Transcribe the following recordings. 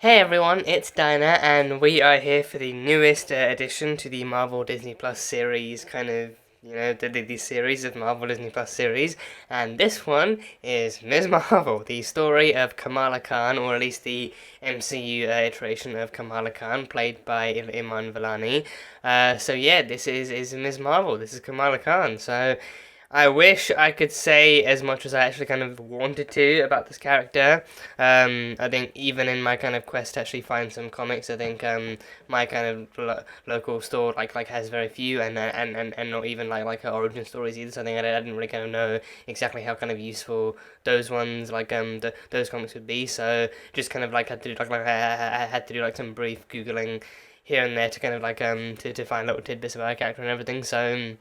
Hey everyone, it's Dinah, and we are here for the newest addition to the Marvel Disney Plus series, the series of Marvel Disney Plus series, and this one is Ms. Marvel, the story of Kamala Khan, or at least the MCU iteration of Kamala Khan, played by Iman Vellani. This is Ms. Marvel, this is Kamala Khan, so I wish I could say as much as I actually kind of wanted to about this character. I think even in my kind of quest to actually find some comics, I think my kind of local store like has very few, and not even like her origin stories either. So I think I didn't really kind of know exactly how kind of useful those ones those comics would be. So just kind of like had to do I had to do like some brief googling here and there to kind of to find little tidbits about her character and everything.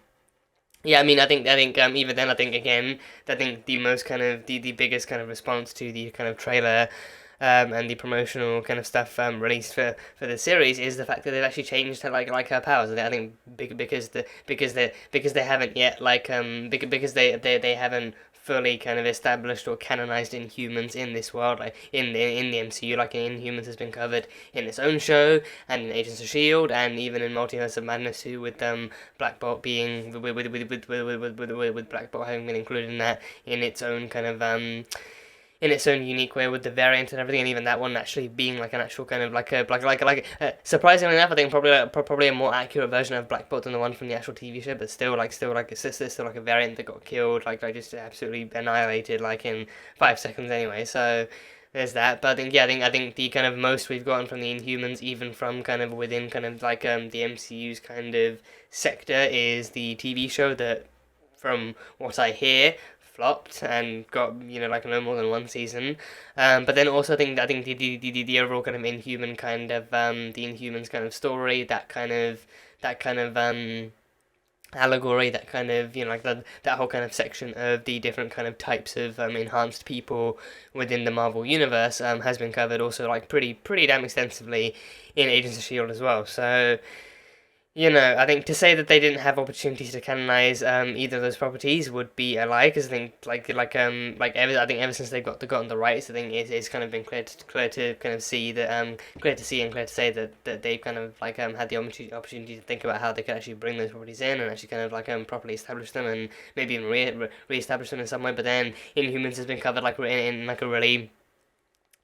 Yeah, I mean, I think even then, I think again, I think the most kind of the biggest kind of response to the kind of trailer, and the promotional kind of stuff released for the series is the fact that they've actually changed her like her powers. I think because they haven't yet because they haven't fully kind of established or canonized Inhumans in this world, like in the MCU, like Inhumans has been covered in its own show and in Agents of Shield and even in Multiverse of Madness too, with Black Bolt being with Black Bolt having been included in that in its own kind of in its own unique way with the variant and everything, and even that one actually being like an actual kind of surprisingly enough, I think probably a more accurate version of Black Bolt than the one from the actual TV show, but it's still like a variant that got killed, like just absolutely annihilated like in 5 seconds anyway. So there's that. But I think the kind of most we've gotten from the Inhumans, even from kind of within kind of the MCU's kind of sector, is the TV show that, from what I hear, flopped and got like no more than one season. But then also I think the overall kind of Inhuman kind of the Inhumans kind of story, that kind of allegory, that kind of that whole kind of section of the different kind of types of enhanced people within the Marvel universe has been covered also like pretty damn extensively in Agents of Shield as well. So I think to say that they didn't have opportunities to canonize either of those properties would be a lie, because I think I think ever since they've gotten the rights, I think it's kind of been clear to kind of see that clear to see and clear to say that they've kind of had the opportunity to think about how they could actually bring those properties in and actually kind of properly establish them and maybe even re-establish them in some way. But then Inhumans has been covered like in like a really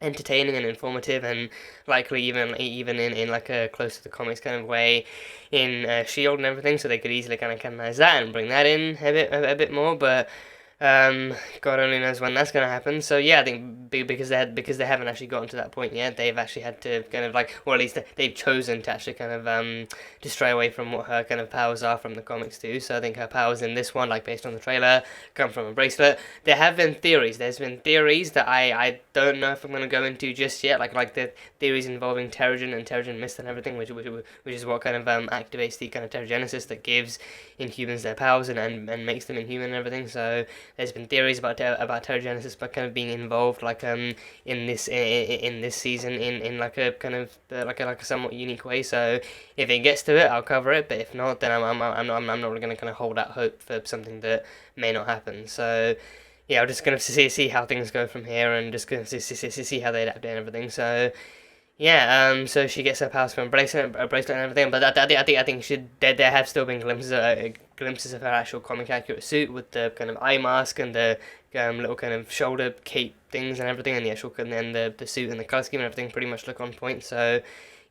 entertaining and informative, and likely even in like a close to the comics kind of way in Shield and everything, so they could easily kind of canonize that and bring that in a bit more. But God only knows when that's gonna happen. So yeah, I think because they haven't actually gotten to that point yet, they've actually had to kind of or at least they've chosen to actually kind of to stray away from what her kind of powers are from the comics too. So I think her powers in this one, like based on the trailer, come from a bracelet. There have been theories. There's been theories that I don't know if I'm gonna go into just yet, like the theories involving Terrigen and Terrigen Mist and everything, which is what kind of activates the kind of Terrigenesis that gives Inhumans their powers and makes them inhuman and everything. So there's been theories about Terrigenesis, but kind of being involved in this season in like a kind of like a somewhat unique way. So if it gets to it, I'll cover it. But if not, then I'm not really gonna kind of hold out hope for something that may not happen. So yeah, I'm just gonna see how things go from here, and just gonna see how they adapt it and everything. So yeah, so she gets her powers from a bracelet and everything, but I think there have still been glimpses of her actual comic accurate suit with the kind of eye mask and the little kind of shoulder cape things and everything, and the actual and then the suit and the color scheme and everything pretty much look on point. So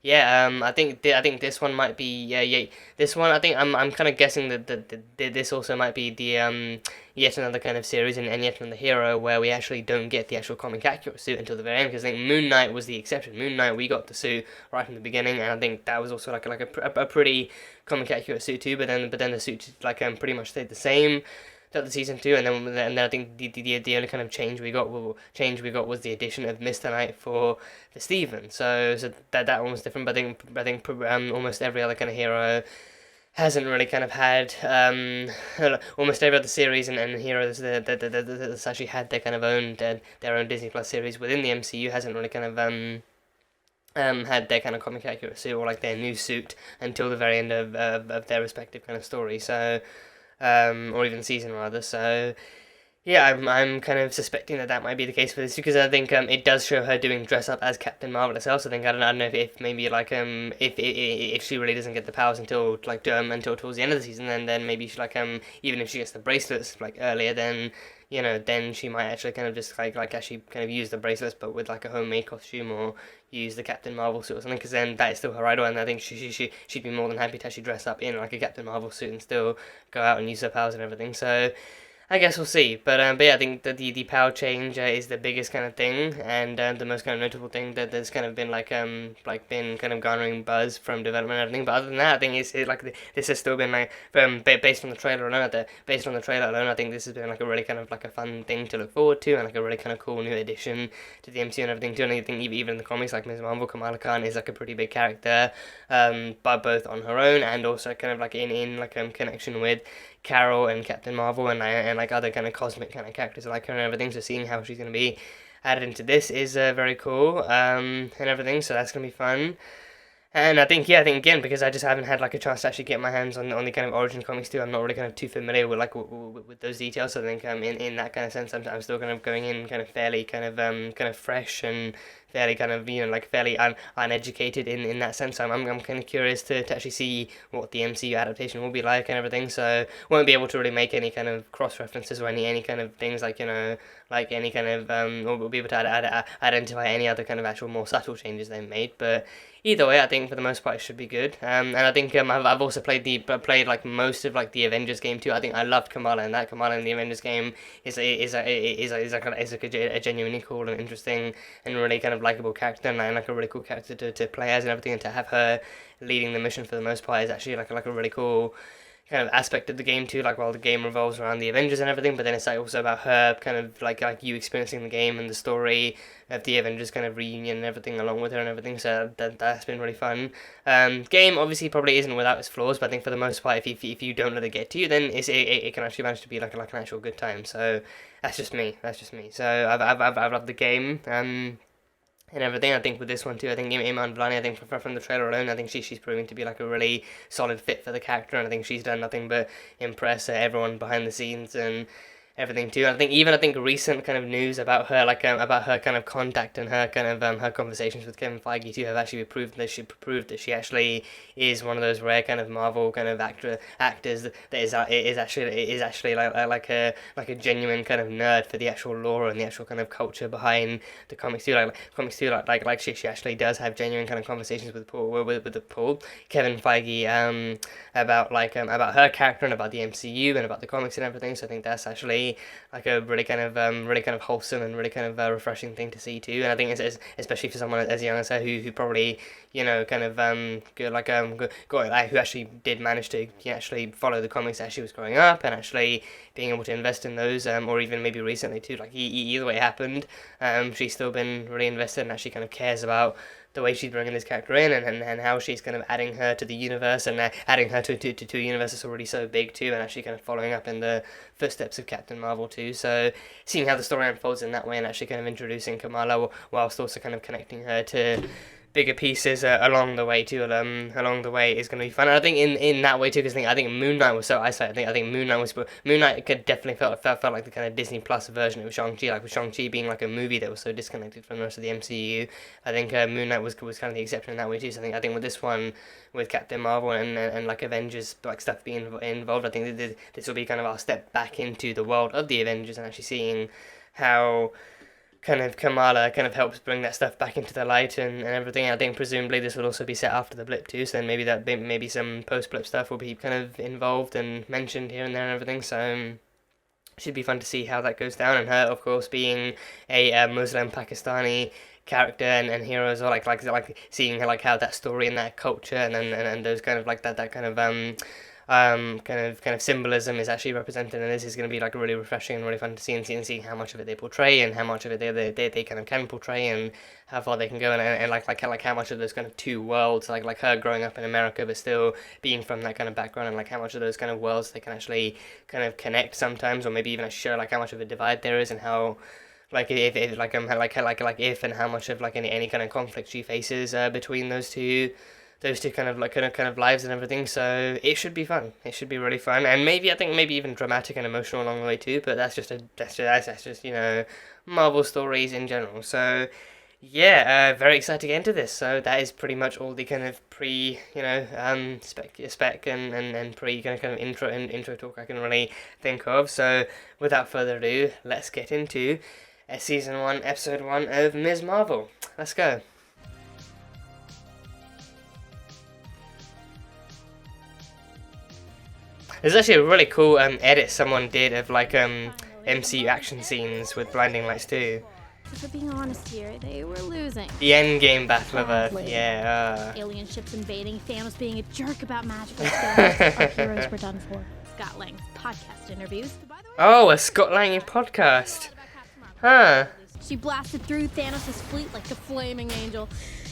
yeah, I think this one might be this one I think I'm kind of guessing that this also might be the yet another kind of series and yet another hero where we actually don't get the actual comic accurate suit until the very end, because I think Moon Knight was the exception. Moon Knight, we got the suit right from the beginning, and I think that was also like a pretty comic accurate suit too. But then the suit pretty much stayed the same throughout the season two, and then I think the only kind of change we got was the addition of Mr. Knight for Steven. So that one was different. But I think almost every other kind of hero hasn't really kind of had almost every other series and heroes that's actually had their kind of own their own Disney Plus series within the MCU hasn't really kind of had their kind of comic accurate suit or like their new suit until the very end of their respective kind of story. So or even season rather. So Yeah, I'm kind of suspecting that that might be the case for this because I think it does show her doing dress up as Captain Marvel herself. So I think I don't know if maybe like if she really doesn't get the powers until until towards the end of the season, then maybe she like even if she gets the bracelets like earlier, then then she might actually kind of just like actually kind of use the bracelets but with like a homemade costume or use the Captain Marvel suit or something, because then that is still her idol, and I think she'd be more than happy to actually dress up in like a Captain Marvel suit and still go out and use her powers and everything. So I guess we'll see, but yeah, I think that the power change is the biggest kind of thing, and the most kind of notable thing that there's kind of been like been kind of garnering buzz from development and everything. But other than that, I think this has still been like based on the trailer alone. Based on the trailer alone, I think this has been like a really kind of like a fun thing to look forward to, and like a really kind of cool new addition to the MCU and everything too. And I think even in the comics, like Ms. Marvel, Kamala Khan is like a pretty big character, but both on her own and also kind of like in like connection with Carol and Captain Marvel and like other kind of cosmic kind of characters like her and everything. So seeing how she's gonna be added into this is very cool and everything. So that's gonna be fun. And I think I think again because I just haven't had like a chance to actually get my hands on the kind of origin comics too. I'm not really kind of too familiar with like with those details. So I think in that kind of sense, I'm still kind of going in kind of fairly kind of fresh and fairly kind of like fairly uneducated in that sense. So I'm kind of curious to actually see what the MCU adaptation will be like and everything. So won't be able to really make any kind of cross references or any kind of things like like any kind of or we'll be able to identify any other kind of actual more subtle changes they made, but either way, I think for the most part it should be good. And I think I've also played like most of like the Avengers game too. I think I loved Kamala, and that Kamala in the Avengers game is like a genuinely cool and interesting and really kind of likable character, and like a really cool character to play as and everything, and to have her leading the mission for the most part is actually like a really cool kind of aspect of the game too, like while the game revolves around the Avengers and everything, but then it's like also about her kind of like you experiencing the game and the story of the Avengers kind of reunion and everything along with her and everything. So that's been really fun. Game obviously probably isn't without its flaws, but I think for the most part, if you don't let it get to you, then it can actually manage to be like an actual good time. So that's just me. That's just me. So I've loved the game. And everything. I think with this one too, I think Iman Vellani, I think from the trailer alone, I think she's proving to be like a really solid fit for the character, and I think she's done nothing but impress everyone behind the scenes and everything too. And I think recent kind of news about her kind of contact and her kind of her conversations with Kevin Feige too have actually proved that she actually is one of those rare kind of Marvel kind of actors that is actually like a genuine kind of nerd for the actual lore and the actual kind of culture behind the comics too. Like she actually does have genuine kind of conversations with Paul Kevin Feige about her character and about the MCU and about the comics and everything. So I think that's actually like a really kind of wholesome and really kind of refreshing thing to see too. And I think it's especially for someone as young as her who probably kind of who actually did manage to actually follow the comics as she was growing up and actually being able to invest in those or even maybe recently too. Like either way it happened, she's still been really invested and actually kind of cares about the way she's bringing this character in and how she's kind of adding her to the universe and adding her to a universe that's already so big too, and actually kind of following up in the footsteps of Captain Marvel too. So seeing how the story unfolds in that way and actually kind of introducing Kamala whilst also kind of connecting her to bigger pieces along the way too. Along the way is going to be fun. And I think in that way too, because I think Moon Knight was so isolated. I think Moon Knight could definitely felt like the kind of Disney Plus version of Shang-Chi, like with Shang-Chi being like a movie that was so disconnected from the rest of the MCU. I think Moon Knight was kind of the exception in that way too. So I think with this one, with Captain Marvel and like Avengers like stuff being involved, I think this will be kind of our step back into the world of the Avengers and actually seeing how kind of Kamala kind of helps bring that stuff back into the light and everything. I think presumably this will also be set after the blip too, so then maybe some post blip stuff will be kind of involved and mentioned here and there and everything. So should be fun to see how that goes down. And her, of course, being a Muslim Pakistani character and hero as well, like seeing like how that story and that culture and those kind of like that kind of kind of symbolism is actually represented, and this is going to be like really refreshing and really fun to see and see how much of it they portray and how much of it they kind of can portray and how far they can go and like how much of those kind of two worlds like her growing up in America but still being from that kind of background, and like how much of those kind of worlds they can actually kind of connect sometimes, or maybe even show like how much of a divide there is and how like if like if and how much of like any kind of conflict she faces between those two kind of lives and everything. So it should be fun. It should be really fun, and maybe I think maybe even dramatic and emotional along the way too. But that's just Marvel stories in general. So yeah, very excited to get into this. So that is pretty much all the kind of spec and pre kind of intro talk I can really think of. So without further ado, let's get into season 1, episode 1 of Ms. Marvel. Let's go. There's actually a really cool edit someone did of MCU action scenes with blinding lights too. For being honest here, they were losing. The Endgame Battle of Earth, yeah. Alien ships invading, Thanos being a jerk about magical stones. Our heroes were done for. Scott Lang's podcast interviews. Oh, a Scott Lang podcast. Huh. She blasted through Thanos' fleet like a flaming angel.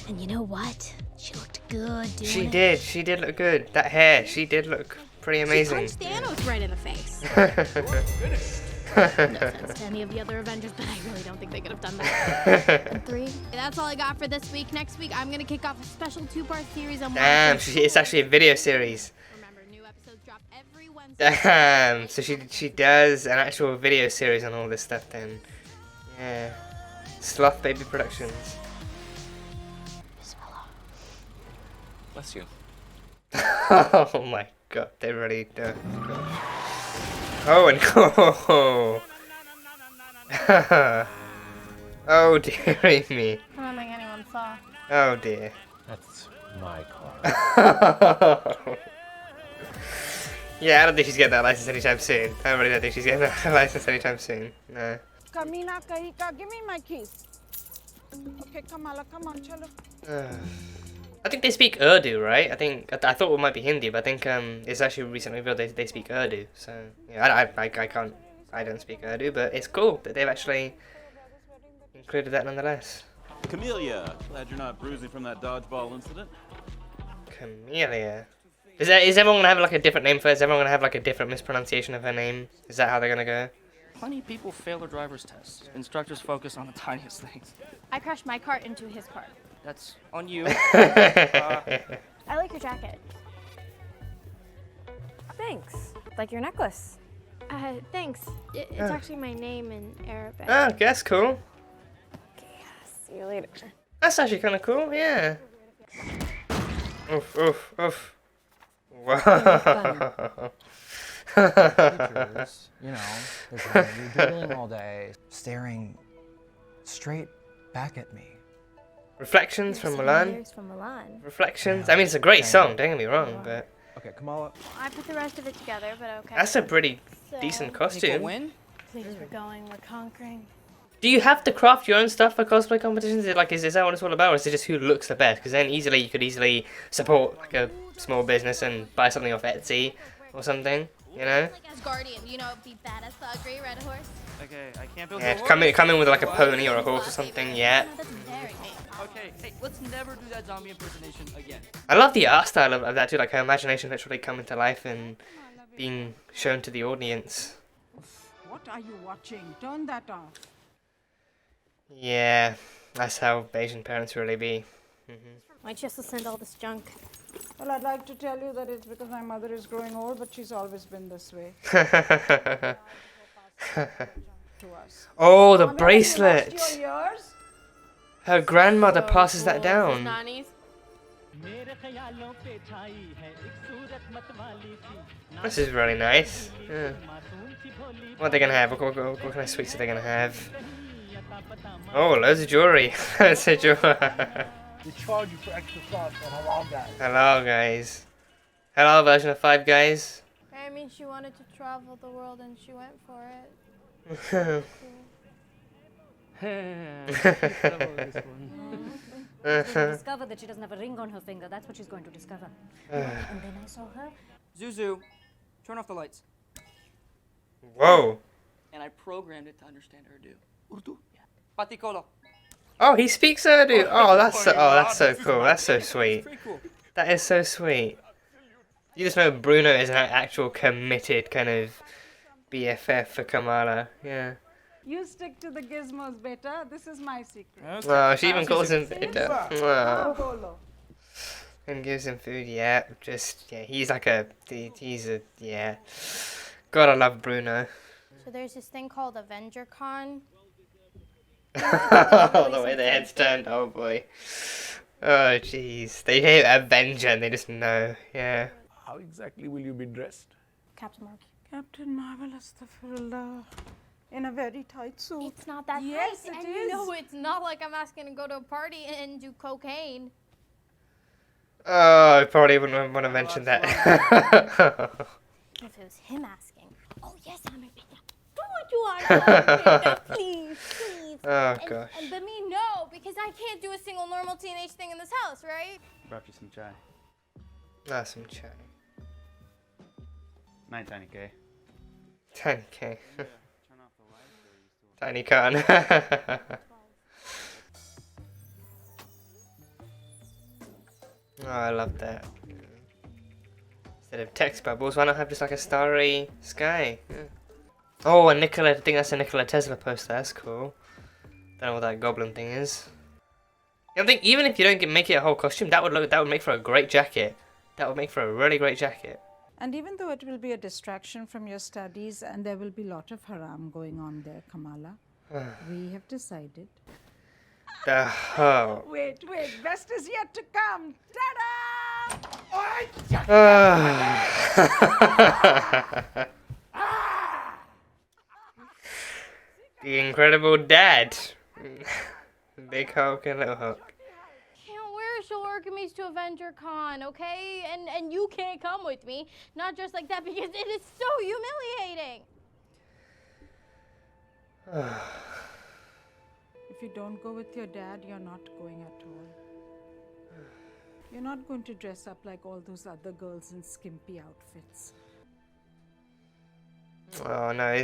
And you know what? She looked good doing She it. did. She did look good. That hair, she did look pretty amazing. She punched Thanos right in the face. No offense to any of the other Avengers, but I really don't think they could have done that. And 3. That's all I got for this week. Next week, I'm going to kick off a special 2-part series on Damn, it's actually a video series. Remember, new episodes drop every Wednesday. Damn, so she does an actual video series on all this stuff then. Yeah. Sloth Baby Productions. Bless you. Oh my god, they really do. Oh, and oh. Oh dearie me. I don't think anyone saw. Oh dear. That's my car. Yeah, I don't think she's getting that license anytime soon. I really don't think she's getting that license anytime soon. No. Kamina Karika, give me my keys. Okay, Kamala, come on, chalo. I think they speak Urdu, right? I thought it might be Hindi, but I think it's actually recently revealed they speak Urdu. So yeah, I don't speak Urdu, but it's cool that they've actually included that nonetheless. Camellia, glad you're not bruising from that dodgeball incident. Camellia. Is everyone gonna have like a different name for it? Is everyone gonna have like a different mispronunciation of her name? Is that how they're gonna go? Plenty of people fail their driver's test. Instructors focus on the tiniest things. I crashed my cart into his cart. That's on you. I like your jacket. Thanks. Like your necklace. Thanks. It's actually my name in Arabic. Oh, that's cool. Okay, see you later. That's actually kind of cool, yeah. Oof, oof, oof. Wow. Pictures, you know, you're doodling all day, staring straight back at me. Reflections from Milan. From Milan. Reflections. I mean, it's a great song. Don't get me wrong, but Okay, Kamala. I put the rest of it together, but okay. that's a pretty decent People costume. win? Please, we're going. We're conquering. Do you have to craft your own stuff for cosplay competitions? Is that what it's all about, or is it just who looks the best? Because then you could easily support like a small business and buy something off Etsy or something. You know? Like as Guardian, you know, be badass, ugly, red horse. Okay, I can't build Yeah, a horse. come in with like a pony or a horse or something. Yeah. That's very me. Okay, hey, let's never do that zombie impersonation again. I love the art style of that too. Like her imagination literally coming to life and being shown to the audience. What are you watching? Turn that off. Yeah, that's how Asian parents really be. Why'd you have to send all this junk? Well, I'd like to tell you that it's because my mother is growing old, but she's always been this way to us. Oh, the Mama, have you bracelet! lost your ears? Her grandmother passes that down. Nannies. This is really nice. Yeah. What are they gonna have? What kind of sweets are they gonna have? Oh, loads of jewelry. Loads of jewelry. They charge you for extra sauce on halal guys. Hello, guys. Hello, version of 5 Guys. I mean, she wanted to travel the world and she went for it. Discover that she doesn't have a ring on her finger. That's what she's going to discover. And then I saw her. Zuzu, turn off the lights. Whoa. And I programmed it to understand Urdu. Urdu? Yeah. Patikolo. Oh, he speaks Urdu. Oh, that's so cool. That's so sweet. Pretty cool. That is so sweet. You just know Bruno is an actual committed kind of BFF for Kamala. Yeah. You stick to the gizmos, beta. This is my secret. Wow, she even calls him Beta. Ah, Wow. Bolo. And gives him food, yeah. Just, yeah, he's like a, yeah. Gotta love Bruno. So there's this thing called Avenger Con. Oh, the way their head's turned, oh boy. Oh, jeez. They hear Avenger and they just know, yeah. How exactly will you be dressed? Captain Marvel. Captain Marvel Astaghfirullah. In a very tight suit. It's not that Yes, tight, it and is. you know it's not like I'm asking to go to a party and do cocaine. Oh, I probably wouldn't want to mention that. If it was him asking, oh yes, I'm a Avenger. Do what you want, Avenger, please, please. Oh, gosh. And let me know, because I can't do a single normal teenage thing in this house, right? Brought you some chai. Ah, some chai. Night, Tiny K. Tiny K. Turn off the lights or you still... Tiny Khan. Oh, I love that. Instead of text bubbles, why not have just like a starry sky? Yeah. Oh, I think that's a Nikola Tesla poster. That's cool. Don't know what that goblin thing is. I think even if you don't make it a whole costume, that would make for a great jacket. That would make for a really great jacket. And even though it will be a distraction from your studies and there will be a lot of haram going on there, Kamala, we have decided. The whole. Wait, best is yet to come. Ta-da! The Incredible Dad. Big Hulk and Little Hulk. Can't wear show origami's to Avenger Con, okay? And you can't come with me. Not just like that, because it is so humiliating. If you don't go with your dad, you're not going at all. You're not going to dress up like all those other girls in skimpy outfits. Oh no,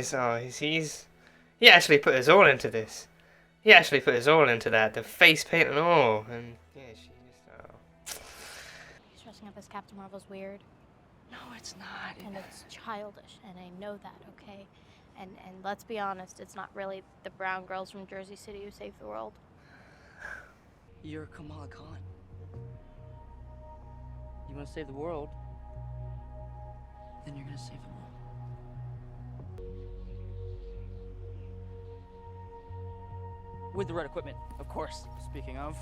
he actually put us all into this. He actually put us all into that, the face paint and all, and yeah, she just, oh. Dressing up as Captain Marvel's weird. No, it's not. And it's childish, and I know that, okay? And let's be honest, it's not really the brown girls from Jersey City who saved the world. You're Kamala Khan. You want to save the world, then you're gonna save them all. With the right equipment, of course. Speaking of.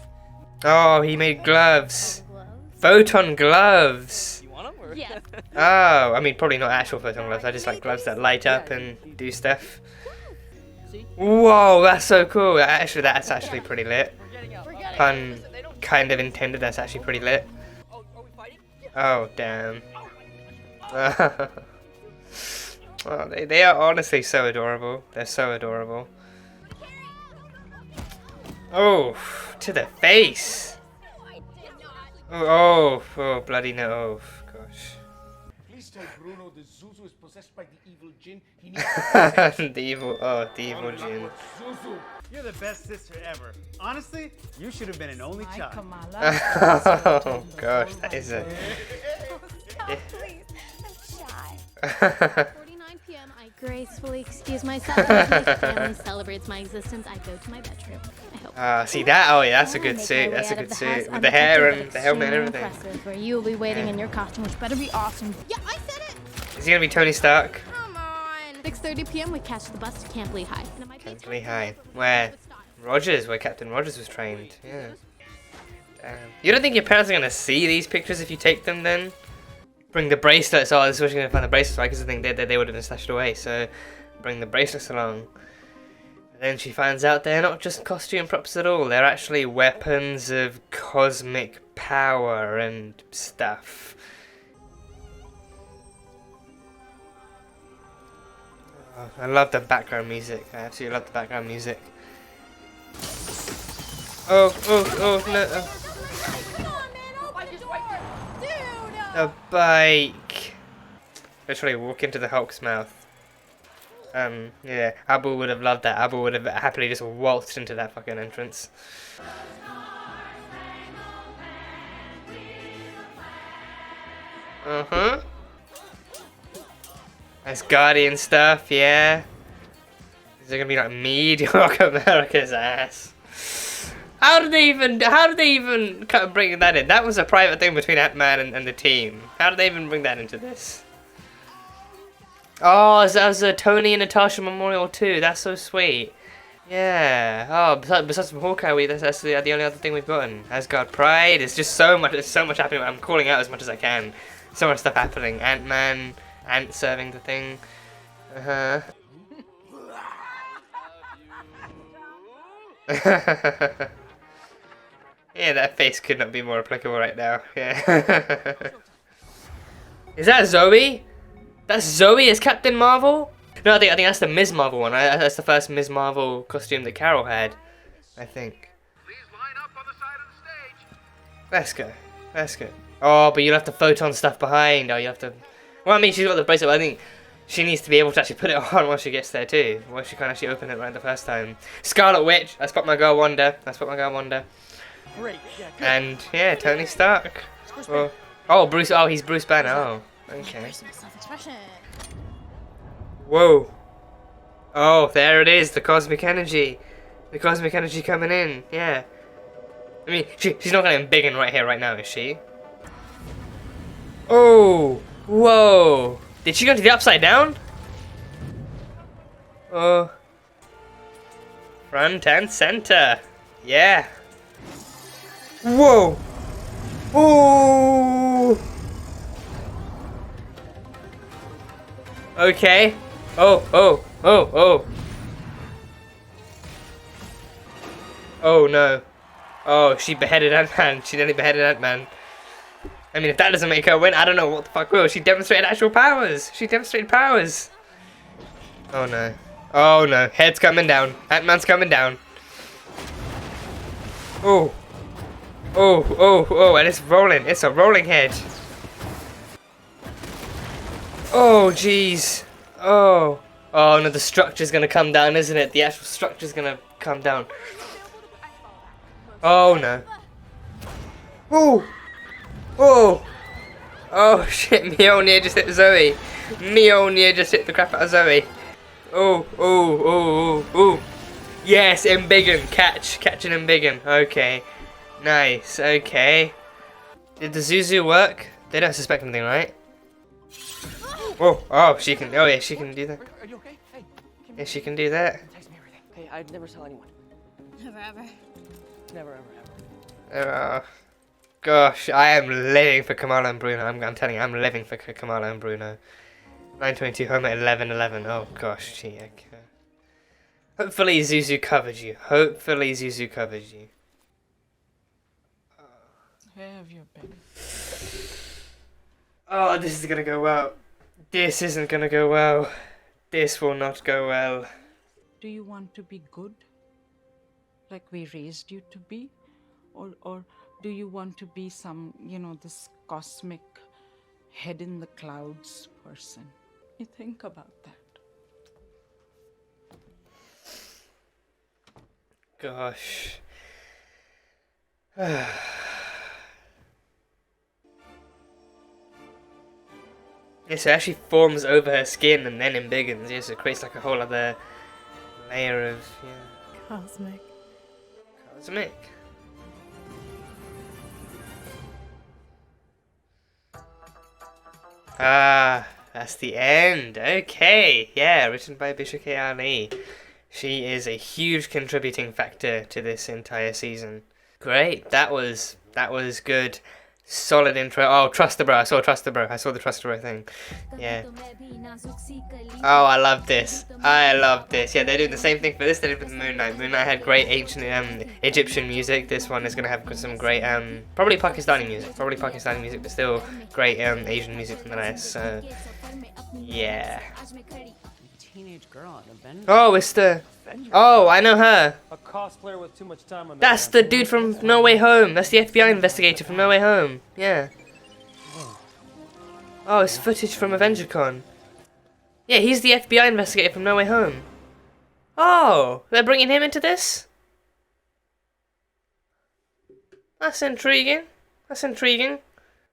Oh, he made gloves. Gloves? Photon gloves. You want them? Or? Yes. Oh, I mean, probably not actual photon gloves. I just like gloves that light up and do stuff. See? Whoa, that's so cool. Actually, that's actually pretty lit. We're getting out. Pun kind of intended. That's actually pretty lit. Oh, are we fighting? Oh, damn. Oh, they are honestly so adorable. They're so adorable. Oh, to the face. Oh, bloody no. Oh, gosh. Please tell Bruno the Zuzu is possessed by the evil jinn. He needs to The evil Jin. Zuzu. You're the best sister ever. Honestly, you should have been an only Hi, child. Kamala. Oh, gosh, that is a... Please, I'm shy. 49 p.m. I gracefully excuse myself as my family celebrates my existence. I go to my bedroom. I hope. See that? Oh, yeah, that's a I good make suit. my way That's a out of good the suit. house With the hair undetected, and the helmet and extremely everything. impressive, where you will be waiting Yeah. in your costume, which better be awesome. Yeah, I said it. Is he gonna be Tony Stark? Come on. 6:30 p.m. We catch the bus to Camp Lehigh. And it might be Camp Lehigh. Where Captain Rogers was trained. Yeah. Damn. You don't think your parents are gonna see these pictures if you take them then? Bring the bracelets. Oh, this is where you're gonna find the bracelets, right? Because I think they would have been stashed away. So bring the bracelets along. And then she finds out they're not just costume props at all. They're actually weapons of cosmic power and stuff. Oh, I love the background music. I absolutely love the background music. Oh, no. Come on, man, open the door. Dude. A bike. Literally walk into the Hulk's mouth. Yeah, Abu would have loved that. Abu would have happily just waltzed into that fucking entrance. Uh-huh. Nice Guardian stuff, yeah. Is it gonna be like Mead? Rock America's ass. How did they even bring that in? That was a private thing between Ant-Man and the team. How did they even bring that into this? Oh, that was a Tony and Natasha memorial too. That's so sweet. Yeah. Oh, besides from Hawkeye, that's the only other thing we've gotten. Asgard Pride. It's just so much. There's so much happening. I'm calling out as much as I can. So much stuff happening. Ant-Man, Ant serving the thing. Yeah, that face could not be more applicable right now. Yeah. Is that Zoe? That's Zoe as Captain Marvel? No, I think that's the Ms. Marvel one. That's the first Ms. Marvel costume that Carol had, I think. Please line up on the side of the stage. Let's go. Let's go. Oh, but you'll have to photon stuff behind. Oh, you have to. Well, I mean, she's got the bracelet. But I think she needs to be able to actually put it on once she gets there too. Once she can't actually open it right the first time. Scarlet Witch. I spot my girl Wanda. Great. Yeah, good. And yeah, Tony Stark. Oh, Bruce. Oh, he's Bruce Banner. Oh, okay. Self-expression. Whoa. Oh, there it is. The cosmic energy. The cosmic energy coming in. Yeah. I mean, she's not going to be embiggen right here, right now, is she? Oh. Whoa. Did she go to the upside down? Oh. Front and center. Yeah. Whoa. Oh. Okay. Oh. Oh no. Oh, she beheaded Ant-Man. She nearly beheaded Ant-Man. I mean, if that doesn't make her win, I don't know what the fuck will. She demonstrated actual powers. She demonstrated powers. Oh no. Oh no. Head's coming down. Ant-Man's coming down. Oh. Oh, and it's rolling. It's a rolling head. Oh, jeez. Oh. Oh, no, the structure's gonna come down, isn't it? The actual structure's gonna come down. Oh, no. Oh. Oh. Oh, shit. Mjolnir just hit Zoe. Mjolnir just hit the crap out of Zoe. Oh. Yes, embiggen. Catch an embiggen. Okay. Nice. Okay. Did the Zuzu work? They don't suspect anything, right? Oh, she can. Oh, yeah, she can do that. Are you okay? Hey. Yeah, she can do that. Text me everything. Hey, I'd never tell anyone. Never ever. Never, ever. Gosh, I am living for Kamala and Bruno. I'm telling you, I'm living for Kamala and Bruno. 922 home at 11:11. Oh gosh, gee. Okay. Hopefully Zuzu covered you. Where have you been? Oh, this is gonna go well. This isn't gonna go well. This will not go well. Do you want to be good? Like we raised you to be? Or do you want to be some, this cosmic head in the clouds person? You think about that. Gosh. Yes, it actually forms over her skin and then embiggens. Yes, it creates like a whole other layer of, Cosmic. Cosmic. Ah, that's the end. Okay, yeah, written by Bishop K. Ali. She is a huge contributing factor to this entire season. Great, that was good. Solid intro. Oh, Trust the Bro. I saw the Trust the Bro thing. Yeah. Oh, I love this. Yeah, they're doing the same thing for this they did with Moon Knight. Moon Knight had great ancient Egyptian music. This one is going to have some great, probably Pakistani music, but still great Asian music nonetheless. So, yeah. Teenage girl in Avengers. Oh, it's the... Oh, I know her. A cosplayer with too much time on That's the dude from No Way Home. That's the FBI investigator from No Way Home. Yeah. Oh, it's footage from AvengerCon. Yeah, he's the FBI investigator from No Way Home. Oh, they're bringing him into this? That's intriguing.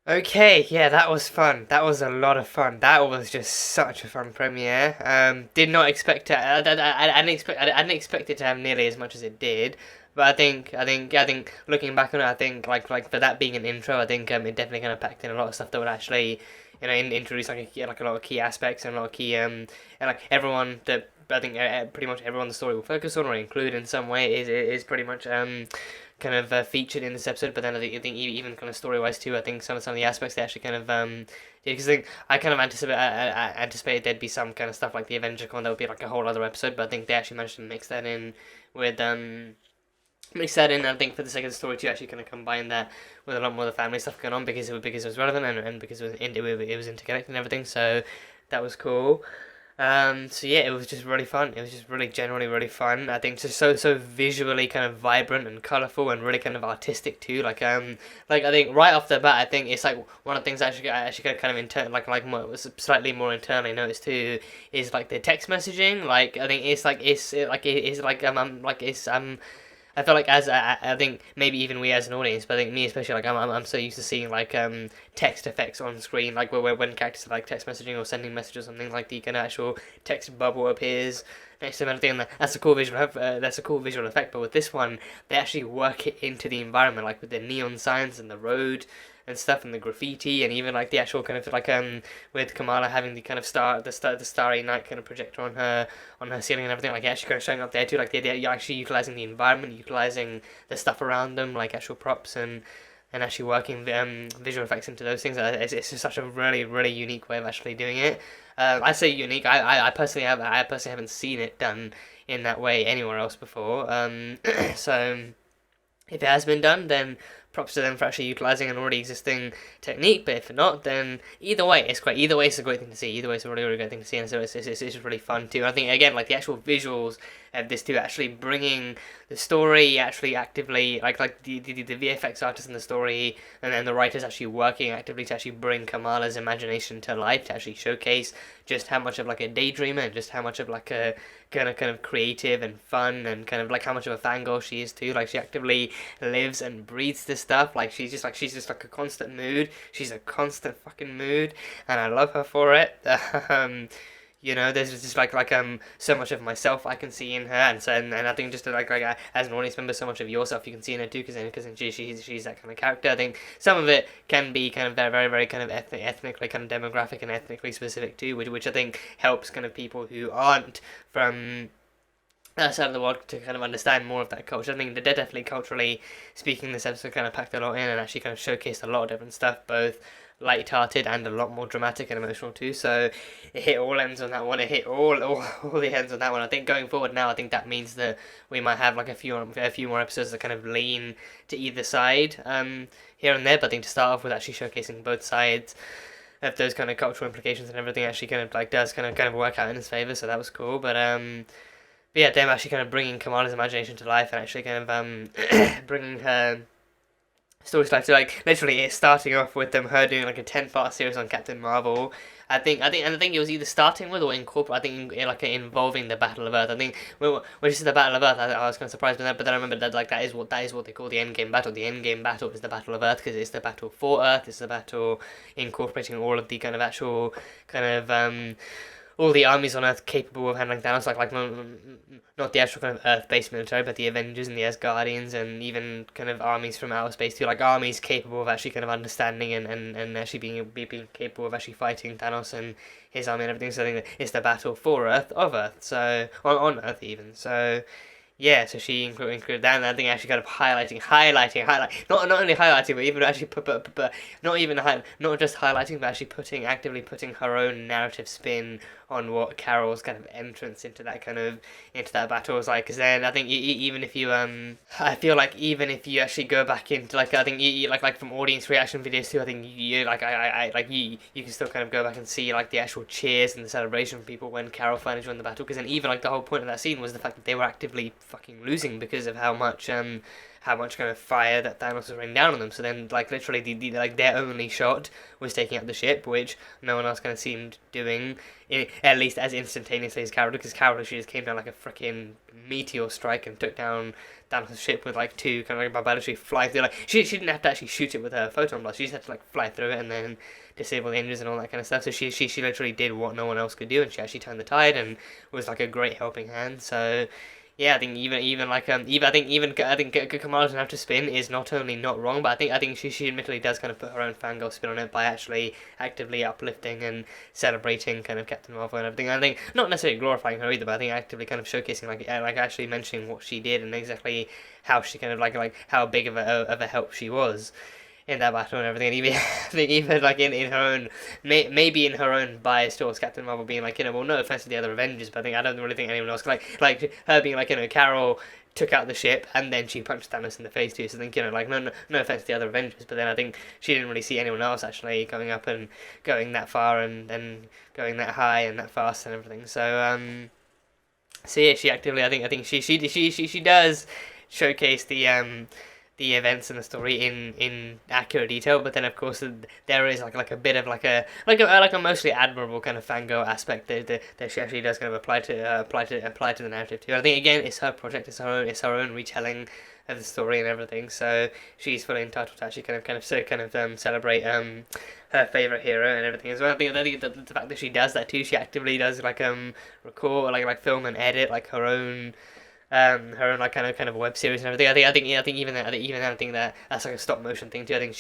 Okay, yeah, that was fun. That was a lot of fun. That was just such a fun premiere. Did not expect it. I didn't expect it to have nearly as much as it did. But I think looking back on it, I think like for that being an intro, I think it definitely kind of packed in a lot of stuff that would actually, introduce like a lot of key aspects and a lot of key and like everyone that I think pretty much everyone the story will focus on or include in some way is pretty much kind of featured in this episode. But then I think even kind of story wise too, I think some of the aspects they actually kind of because I kind of anticipated there'd be some kind of stuff like the Avenger Con that would be like a whole other episode, but I think they actually managed to mix that in with I think for the sake of the story to actually kind of combine that with a lot more of the family stuff going on because it was relevant and because it was interconnected and everything. So that was cool. So yeah, it was just really fun. It was just really generally really fun. I think just so visually kind of vibrant and colourful and really kind of artistic too. Like I think right off the bat, I think it's like one of the things I actually kind of slightly more internally noticed too is like the text messaging. Like I think I feel like I think maybe even we as an audience, but I think me especially, like I'm so used to seeing like text effects on screen, like when characters are like text messaging or sending messages or something, like the kind of actual text bubble appears next to them and everything. And that's a cool visual effect. But with this one, they actually work it into the environment, like with the neon signs and the road and stuff and the graffiti and even like the actual kind of like with Kamala having the kind of the starry night kind of projector on her ceiling and everything, like actually kind of showing up there too, like you're actually utilizing the environment, utilizing the stuff around them, like actual props and actually working visual effects into those things. It's just such a really really unique way of actually doing it. I say unique. I personally haven't seen it done in that way anywhere else before. So if it has been done, then props to them for actually utilising an already existing technique, but if not, then either way, it's great. Either way, it's a great thing to see. Either way, it's a really, really great thing to see, and so it's just really fun too. I think, again, like the actual visuals of this too, actually bringing the story, actually actively, like the VFX artists in the story, and then the writers actually working actively to actually bring Kamala's imagination to life, to actually showcase just how much of like a daydreamer, and just how much of like a kind of creative and fun, and kind of like how much of a fangirl she is too. Like she actively lives and breathes this stuff. Like she's just like a constant mood. She's a constant fucking mood, and I love her for it. There's just like so much of myself I can see in her, and I think just like as an audience member, so much of yourself you can see in her too, because she's that kind of character. I think some of it can be kind of very very very kind of ethnically kind of demographic and ethnically specific too, which I think helps kind of people who aren't from that side of the world to kind of understand more of that culture. I think they're definitely culturally speaking, this episode kind of packed a lot in and actually kind of showcased a lot of different stuff, both light-hearted and a lot more dramatic and emotional too. So it hit all ends on that one. It hit all the ends on that one. I think going forward now, I think that means that we might have like a few more episodes that kind of lean to either side here and there. But I think to start off with actually showcasing both sides of those kind of cultural implications and everything actually kind of like does kind of work out in his favor. So that was cool. But yeah, them actually kind of bringing Kamala's imagination to life and actually kind of bringing her story to life. So like literally, it's starting off with her doing like a 10-part series on Captain Marvel. I think it was either starting with or involving the Battle of Earth. I think when you said the Battle of Earth, I was kind of surprised by that, but then I remembered that that is what they call the Endgame battle. The Endgame battle is the Battle of Earth because it's the battle for Earth. It's the battle incorporating all of the kind of actual kind of all the armies on Earth capable of handling Thanos, like not the actual kind of Earth-based military, but the Avengers and the Asgardians, and even kind of armies from outer space too, like armies capable of actually kind of understanding and actually being capable of actually fighting Thanos and his army and everything. So I think that it's the battle for Earth, of Earth, so on Earth even. So yeah, so she included that, and I think actually kind of highlighting, not only highlighting, but even actually not just highlighting, but actually actively putting her own narrative spin on what Carol's kind of entrance into that battle was like. Because then I think even if you I feel like even if you actually go back into like I think like from audience reaction videos too, I think you can still kind of go back and see like the actual cheers and the celebration from people when Carol finally joined the battle. Because then even like the whole point of that scene was the fact that they were actively fucking losing because of how much kind of fire that Thanos was raining down on them. So then, like, literally, their only shot was taking out the ship, which no one else kind of seemed doing, at least as instantaneously as Carol, because Carol, she just came down like a freaking meteor strike and took down Thanos' ship with, like, two kind of, like, literally fly through, like, she didn't have to actually shoot it with her photon blast, she just had to, like, fly through it and then disable the engines and all that kind of stuff. So she literally did what no one else could do, and she actually turned the tide and was, like, a great helping hand. So yeah, I think I think Kamala's Enough to Spin is not only not wrong, but I think she admittedly does kind of put her own fangirl spin on it by actually actively uplifting and celebrating kind of Captain Marvel and everything. I think not necessarily glorifying her either, but I think actively kind of showcasing like actually mentioning what she did and exactly how she kind of like how big of a help she was in that battle and everything. And even I think even like in her own maybe in her own bias towards Captain Marvel being like, well, no offense to the other Avengers, but I don't really think anyone else like her being like, Carol took out the ship and then she punched Thanos in the face too. So I think like no offense to the other Avengers, but then I think she didn't really see anyone else actually going up and going that far and then going that high and that fast and everything. So yeah, she actively I think she does showcase the events and the story in accurate detail, but then of course there is like a bit of like a mostly admirable kind of fangirl aspect that she actually does kind of apply to the narrative too. I think again it's her project, it's her own retelling of the story and everything, so she's fully entitled to actually kind of celebrate her favorite hero and everything as well. I think the fact that she does that too, she actively does record like film and edit like her own like kind of web series and everything. I think even then I think that's like a stop motion thing too. I think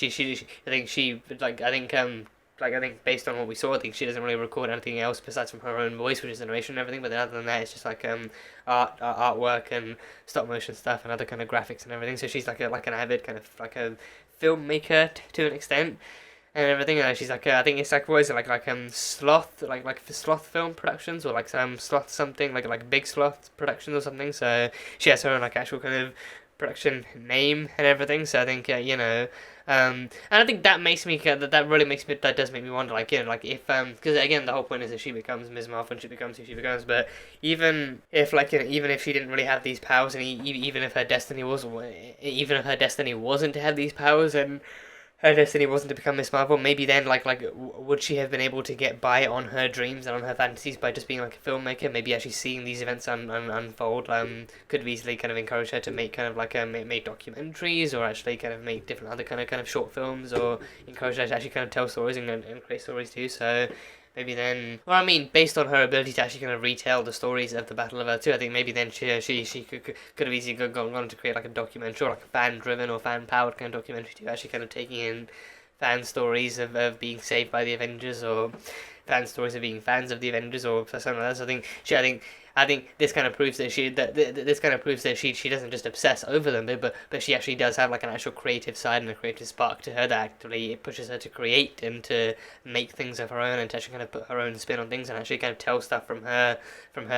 I think based on what we saw, I think she doesn't really record anything else besides from her own voice, which is narration and everything. But then other than that, it's just like artwork and stop motion stuff and other kind of graphics and everything. So she's like an avid kind of like a filmmaker to an extent and everything. She's like I think it's like what is it like sloth like for sloth film productions or like some sloth something like big sloth productions or something. So she has her own like actual kind of production name and everything. So I think and I think that does make me wonder like if because again the whole point is that she becomes Ms. Marvel and she becomes who she becomes. But even if even if she didn't really have these powers and even if her destiny wasn't to have these powers and her destiny wasn't to become Miss Marvel, maybe then would she have been able to get by on her dreams and on her fantasies by just being like a filmmaker? Maybe actually seeing these events unfold could have easily kind of encouraged her to make kind of like make documentaries or actually kind of make different other kind of short films, or encourage her to actually kind of tell stories and create stories too. So maybe then, well, I mean, based on her ability to actually kind of retell the stories of the Battle of Earth 2, I think maybe then she could have easily gone to create like a documentary or like a fan-driven or fan-powered kind of documentary too, actually kind of taking in fan stories of being saved by the Avengers or fan stories of being fans of the Avengers or something like that. So I think this kind of proves that she doesn't just obsess over them, but she actually does have like an actual creative side and a creative spark to her that actually it pushes her to create and to make things of her own and to actually kind of put her own spin on things and actually kind of tell stuff from her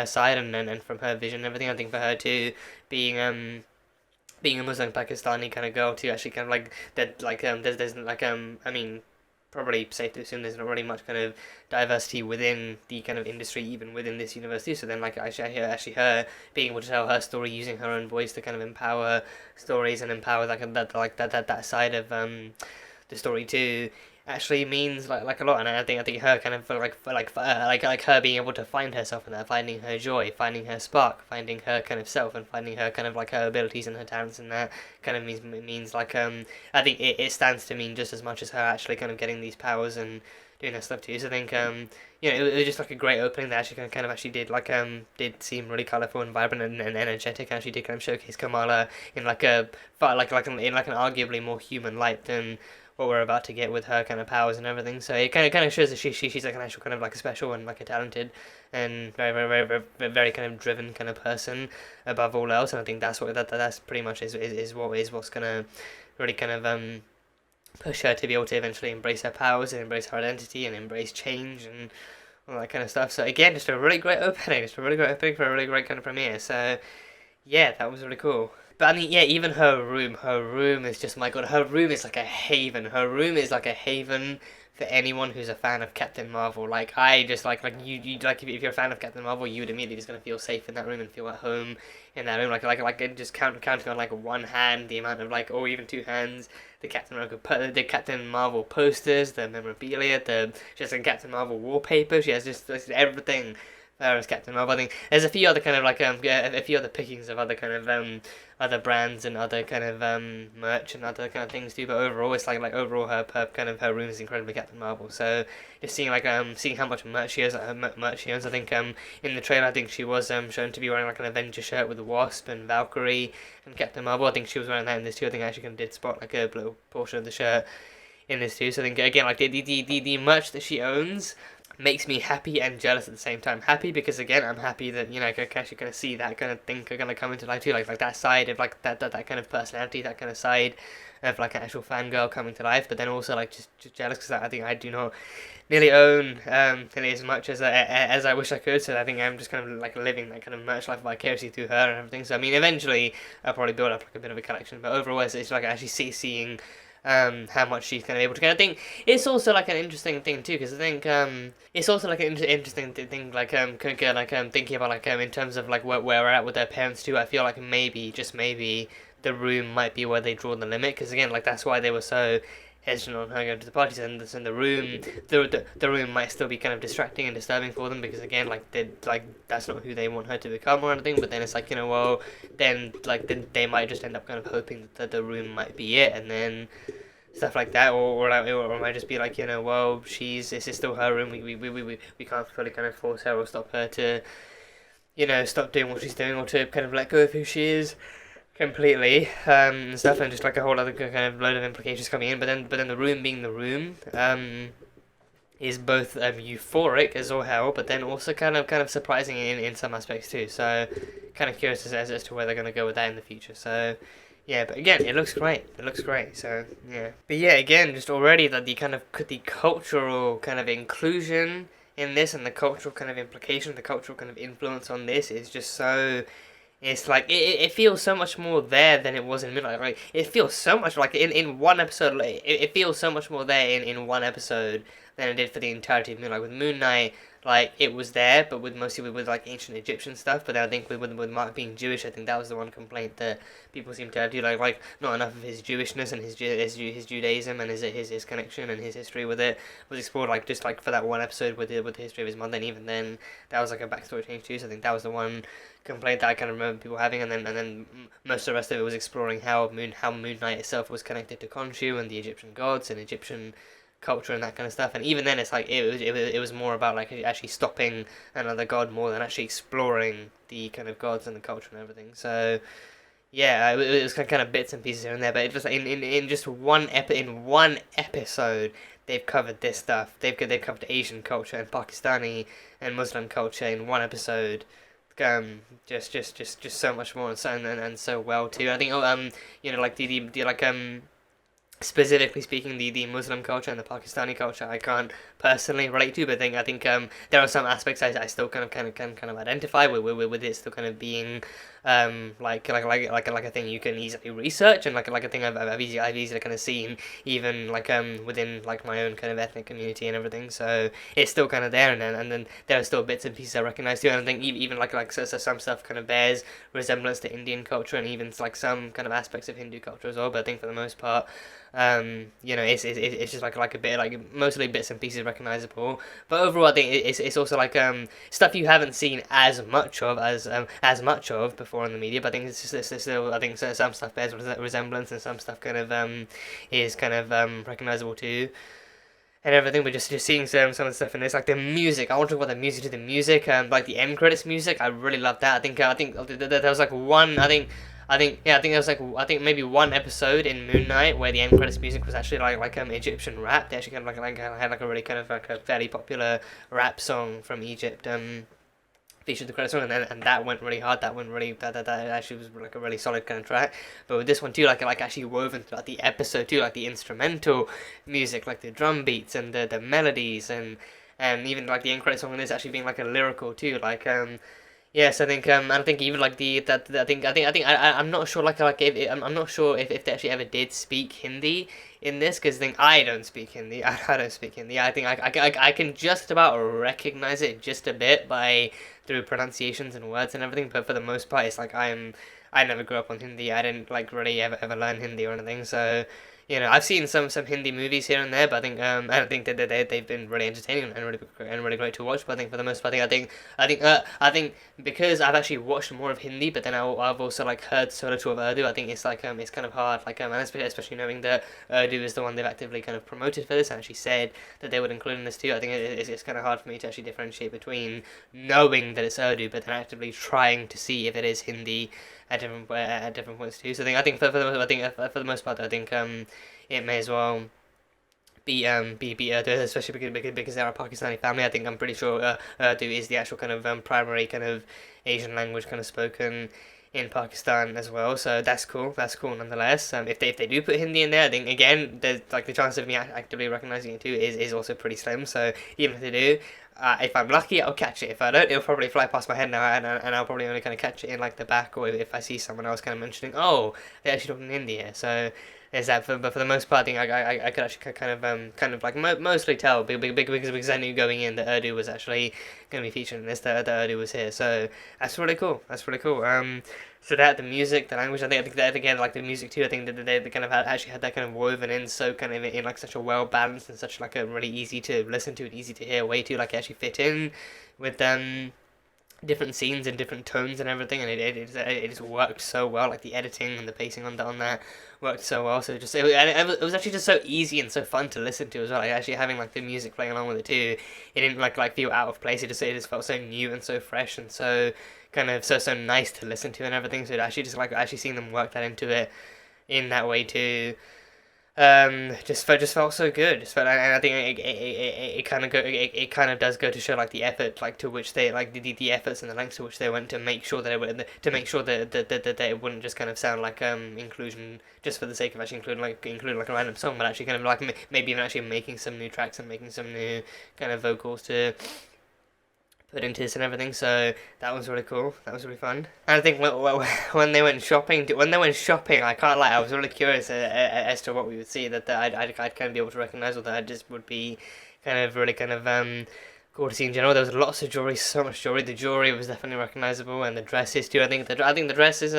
side and from her vision and everything. I think for her too, being a Muslim Pakistani kind of girl too, actually kind of like that there's like I mean, probably safe to assume there's not really much kind of diversity within the kind of industry, even within this university. So then, like, actually her being able to tell her story using her own voice to kind of empower stories and empower that side of the story too, actually means like a lot. And I think her kind of like her being able to find herself in that, finding her joy, finding her spark, finding her kind of self, and finding her kind of like her abilities and her talents, and that kind of means like I think it stands to mean just as much as her actually kind of getting these powers and doing that stuff too. So I think it was just like a great opening that actually kind of actually did seem really colourful and vibrant and energetic. And actually did kind of showcase Kamala in like an arguably more human light than what we're about to get with her kind of powers and everything. So it kind of shows that she's like an actual kind of like a special and like a talented and very kind of driven kind of person above all else. And I think that's pretty much is what's gonna really kind of push her to be able to eventually embrace her powers and embrace her identity and embrace change and all that kind of stuff. So again, just a really great opening for a really great kind of premiere. So yeah, that was really cool. But I mean, yeah, even her room is just, my god, her room is like a haven. Her room is like a haven for anyone who's a fan of Captain Marvel. Like, I just like you like if you're a fan of Captain Marvel, you would immediately just gonna feel safe in that room and feel at home in that room. Like just counting on like one hand the amount of or even two hands, the Captain Marvel posters, the memorabilia, she has a Captain Marvel wallpaper. She has just everything her as Captain Marvel. I think there's a few other kind of like a few other pickings of other kind of other brands and other kind of merch and other kind of things too. But overall, it's like overall her kind of her room is incredibly Captain Marvel. So just seeing like seeing how much merch she has, merch she owns. I think in the trailer, I think she was shown to be wearing like an Avenger shirt with the Wasp and Valkyrie and Captain Marvel. I think she was wearing that in this too. I think I actually kind of did spot like a little portion of the shirt in this too. So I think again, like the merch that she owns makes me happy and jealous at the same time. Happy because again, I'm happy that I can actually kind of see that kind of thing going to come into life too, like that side of like that kind of personality, that kind of side of like an actual fangirl coming to life. But then also like just jealous because I think I do not nearly own nearly as much as I wish I could. So I think I'm just kind of like living that kind of merch life vicariously through her and everything. So I mean, eventually I'll probably build up like a bit of a collection. But overall, it's like actually seeing how much she's kind of able to. I think it's also like an interesting thing too, because I think it's also like an interesting thing, like thinking about like in terms of like where we're at with their parents too. I feel like just maybe the room might be where they draw the limit, because again, like that's why they were so hesitant on her going to the parties, and the room might still be kind of distracting and disturbing for them, because again, like that's not who they want her to become or anything. But then it's like, well, then they might just end up kind of hoping that the room might be it, and then stuff like that, or it might just be like, well, this is still her room. We can't fully kind of force her or stop her to stop doing what she's doing, or to kind of let go of who she is completely, and stuff, and just like a whole other kind of load of implications coming in. But then the room being the room is both euphoric as all hell, but then also kind of surprising in some aspects too. So kind of curious as to where they're going to go with that in the future. So yeah, but again, it looks great. So yeah, but yeah, again, just already that the cultural kind of inclusion in this, and the cultural kind of implication, the cultural kind of influence on this is just so. It's like it feels so much more there than it was in Moon Knight. Like it feels so much like in one episode. Like, it feels so much more there in one episode than it did for the entirety of Moon Knight. With Moon Knight, like it was there, but mostly with like ancient Egyptian stuff. But then I think with Mark being Jewish, I think that was the one complaint that people seem to have. Like not enough of his Jewishness and his Judaism and his connection and his history with it was explored. Like just like for that one episode with the history of his mother, and even then that was like a backstory change too. So I think that was the one complaint that I kind of remember people having, and then most of the rest of it was exploring how Moon Knight itself was connected to Khonshu and the Egyptian gods and Egyptian culture and that kind of stuff. And even then, it's like it was more about like actually stopping another god more than actually exploring the kind of gods and the culture and everything. So yeah, it was kind of bits and pieces here and there, but it just in just one episode they've covered this stuff. They've covered Asian culture and Pakistani and Muslim culture in one episode. Just so much more, and so well too. I think like the specifically speaking, the Muslim culture and the Pakistani culture I can't personally relate to, but I think there are some aspects I still kind of identify with it still kind of being like a thing you can easily research, and like a thing I've easily kind of seen even like within like my own kind of ethnic community and everything. So it's still kind of there, and then there are still bits and pieces I recognize too. And I think even so some stuff kind of bears resemblance to Indian culture, and even like some kind of aspects of Hindu culture as well. But I think for the most part, it's just like a bit like mostly bits and pieces recognizable. But overall, I think it's also like stuff you haven't seen as much of before in the media. But I think it's still, I think some stuff bears resemblance, and some stuff kind of is kind of recognizable too. And everything, but just seeing some of the stuff in this, like the music. I want to talk about the music. Like the end credits music, I really love that. I think there was like one. I think there was like maybe one episode in Moon Knight where the end credits music was actually like Egyptian rap. They actually had like a really kind of like a fairly popular rap song from Egypt. Featured the credits song, and that went really hard. That actually was like a really solid kind of track. But with this one too, like actually woven throughout the episode too, like the instrumental music, like the drum beats and the melodies, and even like the end credits song on this actually being like a lyrical too, like yes, I think I think even like I'm not sure I'm not sure if they actually ever did speak Hindi in this, because I don't speak Hindi. I don't speak Hindi. I think I can just about recognize it just a bit through pronunciations and words and everything, but for the most part, it's like I never grew up on Hindi. I didn't like really ever learn Hindi or anything. So I've seen some Hindi movies here and there, but I think I don't think that they've been really entertaining and really great to watch. But I think for the most part, I think because I've actually watched more of Hindi, but then I've also like heard so little of Urdu. I think it's like it's kind of hard, and especially knowing that Urdu is the one they've actively kind of promoted for this and actually said that they would include in this too. I think it's kind of hard for me to actually differentiate between knowing that it's Urdu, but then actively trying to see if it is Hindi at different points too. So I think for the most part, I think it may as well be Urdu, especially because they're a Pakistani family. I think I'm pretty sure Urdu is the actual kind of primary kind of Asian language kind of spoken in Pakistan as well. So that's cool. That's cool nonetheless. If they do put Hindi in there, I think again there's like the chance of me actively recognizing it too is also pretty slim. So even if they do, if I'm lucky, I'll catch it. If I don't, it'll probably fly past my head now, and I'll probably only kind of catch it in like the back, or if I see someone else kind of mentioning, oh, they're actually talking Hindi here. So there's that. But for the most part, I think I could actually kind of like mostly tell because I knew going in that Urdu was actually going to be featured in this. That Urdu was here. So that's really cool. That's really cool. So that the music, the language, I think that again, like the music too. I think that they kind of actually had that kind of woven in so kind of in like such a well balanced and such like a really easy to listen to and easy to hear way to like actually fit in with different scenes and different tones and everything, and it just worked so well. Like the editing and the pacing on that worked so well. So it was actually just so easy and so fun to listen to as well. Like actually having like the music playing along with it too, it didn't like feel out of place. It just felt so new and so fresh and so kind of so nice to listen to and everything. So it actually just like actually seeing them work that into it in that way too. Just felt so good. And I think it kind of does go to show like the effort like to which they like the efforts and the lengths to which they went to make sure that that it wouldn't just kind of sound like inclusion just for the sake of actually including like a random song, but actually kind of like maybe even actually making some new tracks and making some new kind of vocals to put into this and everything. So that was really cool. That was really fun. And I think when they went shopping, I can't lie, I was really curious as to what we would see that I'd kind of be able to recognize, or that I just would be kind of really kind of cool to see in general. There was lots of jewelry, so much jewelry. The jewelry was definitely recognizable, and the dresses too. I think the dresses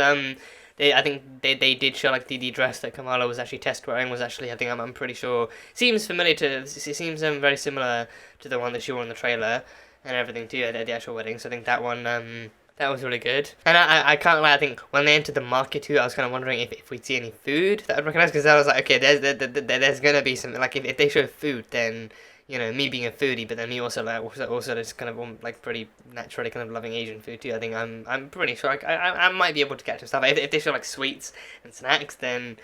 they did show like the dress that Kamala was actually test wearing was actually, I think I'm pretty sure seems very similar to the one that she wore in the trailer and everything too at the actual wedding. So I think that one that was really good. And I can't lie, I think when they entered the market too, I was kind of wondering if we'd see any food that I'd recognize, because I was like, okay, there's gonna be something like if they show food, then me being a foodie, but then me also just kind of like pretty naturally kind of loving Asian food too. I think I'm pretty sure I might be able to catch some stuff. If they show like sweets and snacks, then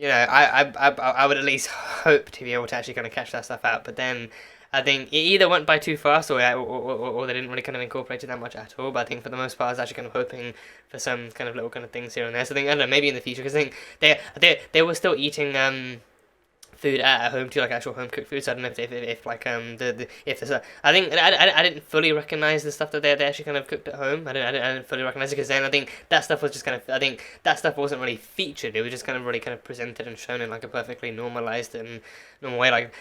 I would at least hope to be able to actually kind of catch that stuff out. But then I think it either went by too fast or they didn't really kind of incorporate it that much at all. But I think for the most part, I was actually kind of hoping for some kind of little kind of things here and there. So I think, I don't know, maybe in the future, because I think they were still eating food at home too, like actual home cooked food. So I don't know if like if there's I think I didn't fully recognize the stuff that they actually kind of cooked at home. I didn't fully recognize it, because then I think that stuff was just kind of, I think that stuff wasn't really featured. It was just kind of really kind of presented and shown in like a perfectly normalized and normal way. Like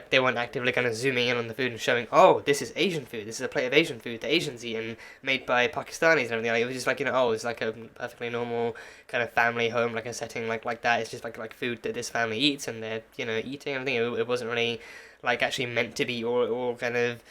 they weren't actively kind of zooming in on the food and showing, oh, this is Asian food. This is a plate of Asian food that Asians eat and made by Pakistanis and everything. Like, it was just like, oh, it's like a perfectly normal kind of family home, like a setting like that. It's just like food that this family eats, and they're eating and everything. It wasn't really like actually meant to be or kind of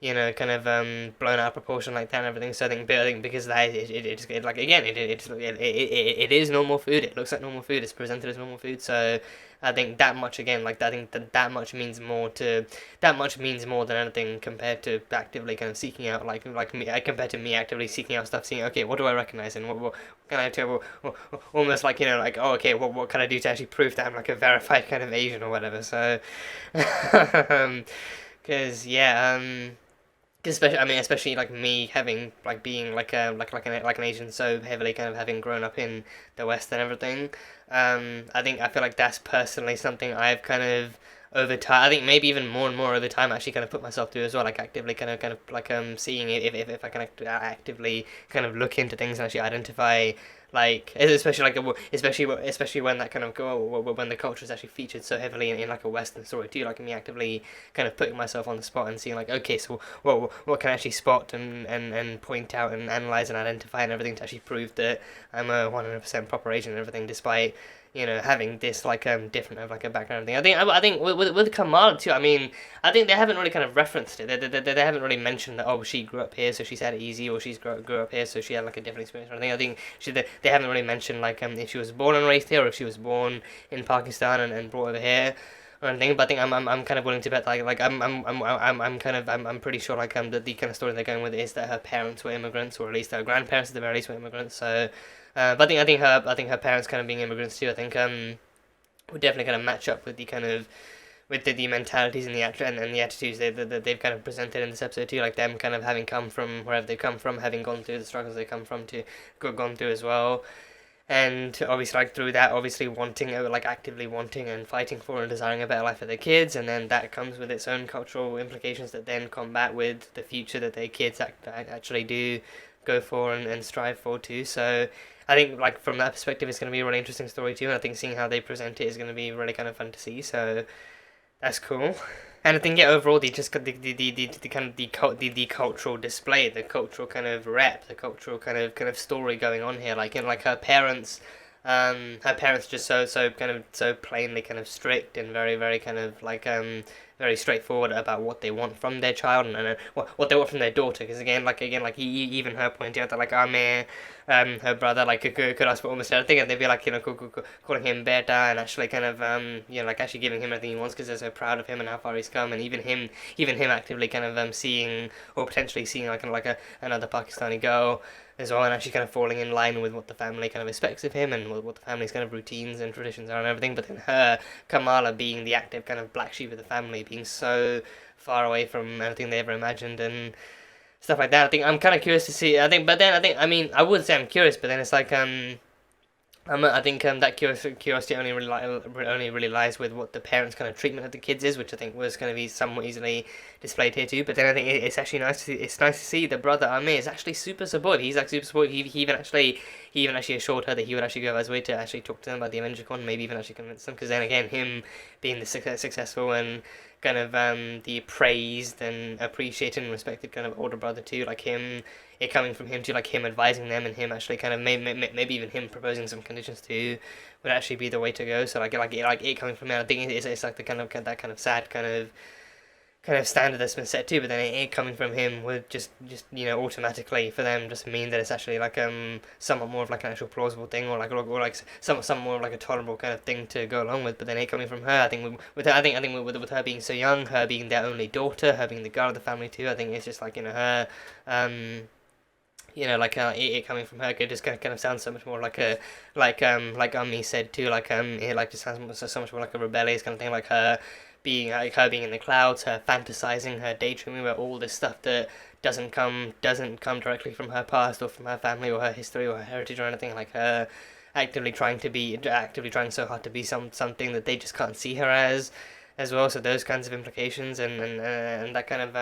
blown out of proportion like that and everything. So I think because of that, it like again it is normal food. It looks like normal food. It's presented as normal food. So I think that much again, like I think that much means more than anything compared to actively kind of seeking out like me, compared to me actively seeking out stuff, seeing, okay, what do I recognize and what can I tell, almost like like, oh, okay, what can I do to actually prove that I'm like a verified kind of Asian or whatever. So because especially like me having like being like an Asian, so heavily kind of having grown up in the West and everything. I feel like that's personally something I've kind of over time, I think maybe even more and more over time, actually kind of put myself through as well, like actively kind of like seeing if I can actively kind of look into things and actually identify, like especially when that kind of when the culture is actually featured so heavily in like a Western story too, like me actively kind of putting myself on the spot and seeing like, okay, so what can I actually spot and point out and analyze and identify and everything to actually prove that I'm a 100% proper Asian and everything, despite having this like different of like a background thing. I think with Kamala too. I mean, I think they haven't really kind of referenced it. They haven't really mentioned that, oh, she grew up here so she's had it easy, or she's grew up here so she had like a different experience or anything. I think they haven't really mentioned like if she was born and raised here, or if she was born in Pakistan and brought over here or anything. But I think I'm kind of willing to bet I'm pretty sure like the kind of story they're going with is that her parents were immigrants, or at least her grandparents at the very least were immigrants. So. But I think her parents kind of being immigrants too. I think would definitely kind of match up with the kind of with the mentalities and the and the attitudes that they've kind of presented in this episode too. Like them kind of having come from wherever they come from, having gone through the struggles they come from to gone through as well. And obviously, like through that, obviously actively wanting and fighting for and desiring a better life for their kids, and then that comes with its own cultural implications that then combat with the future that their kids actually do go for and strive for too. So I think like from that perspective, it's going to be a really interesting story too, and I think seeing how they present it is going to be really kind of fun to see. So that's cool. And I think overall the kind of the cultural display, the cultural kind of rep, the cultural kind of story going on here, like like her parents just so plainly kind of strict and very very kind of like very straightforward about what they want from their child and what they want from their daughter. Because again even her pointing out that like Amir, her brother, like could ask for almost anything, and they'd be like calling him beta, and actually kind of like actually giving him everything he wants because they're so proud of him and how far he's come, and even him actively kind of seeing or potentially seeing like another Pakistani girl as well, and actually kind of falling in line with what the family kind of expects of him and what the family's kind of routines and traditions are and everything. But then her, Kamala, being the active kind of black sheep of the family, being so far away from anything they ever imagined and stuff like that. I think I'm kind of curious to see. I mean, I would say I'm curious, but then it's like I think that curiosity only really lies with what the parents' kind of treatment of the kids is, which I think was going to be somewhat easily displayed here too. But then I think it's actually nice to see the brother Amir is actually super supportive. He's like super supportive. He even actually assured her that he would actually go out of his way to actually talk to them about the Avenger Con, maybe even actually convince them. Because then again, him being the successful and kind of the praised and appreciated and respected kind of older brother too, like him. It coming from him to like him advising them and him actually kind of maybe even him proposing some conditions too would actually be the way to go. So like it coming from him, I think it's like the kind of that kind of sad kind of standard that's been set too. But then it coming from him would just automatically for them just mean that it's actually like somewhat more of like an actual plausible thing or like some more of like a tolerable kind of thing to go along with. But then it coming from her, I think with her being so young, her being their only daughter, her being the girl of the family too, I think it's just like her. It coming from her, it just kind of sounds so much more like Ami said too, it just sounds so much more like a rebellious kind of thing, like her being in the clouds, her fantasizing, her daydreaming about all this stuff that doesn't come directly from her past or from her family or her history or her heritage or anything, like her actively trying so hard to be something that they just can't see her as well. So those kinds of implications and that kind of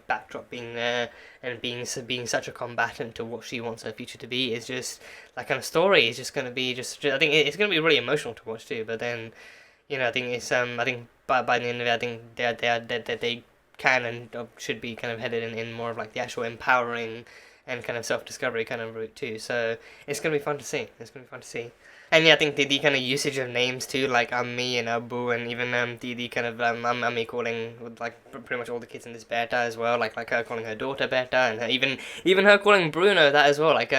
backdrop being there and being such a combatant to what she wants her future to be is just that kind of story is just going to be I think it's going to be really emotional to watch too. But then I think it's I think by the end of it, I think they can and should be kind of headed in more of like the actual empowering and kind of self-discovery kind of route too. So it's going to be fun to see. And yeah, I think the kind of usage of names too, like Ammi and Abu, and even the kind of Ammi calling like pretty much all the kids in this Beta as well, like her calling her daughter Beta, and her, even her calling Bruno that as well, like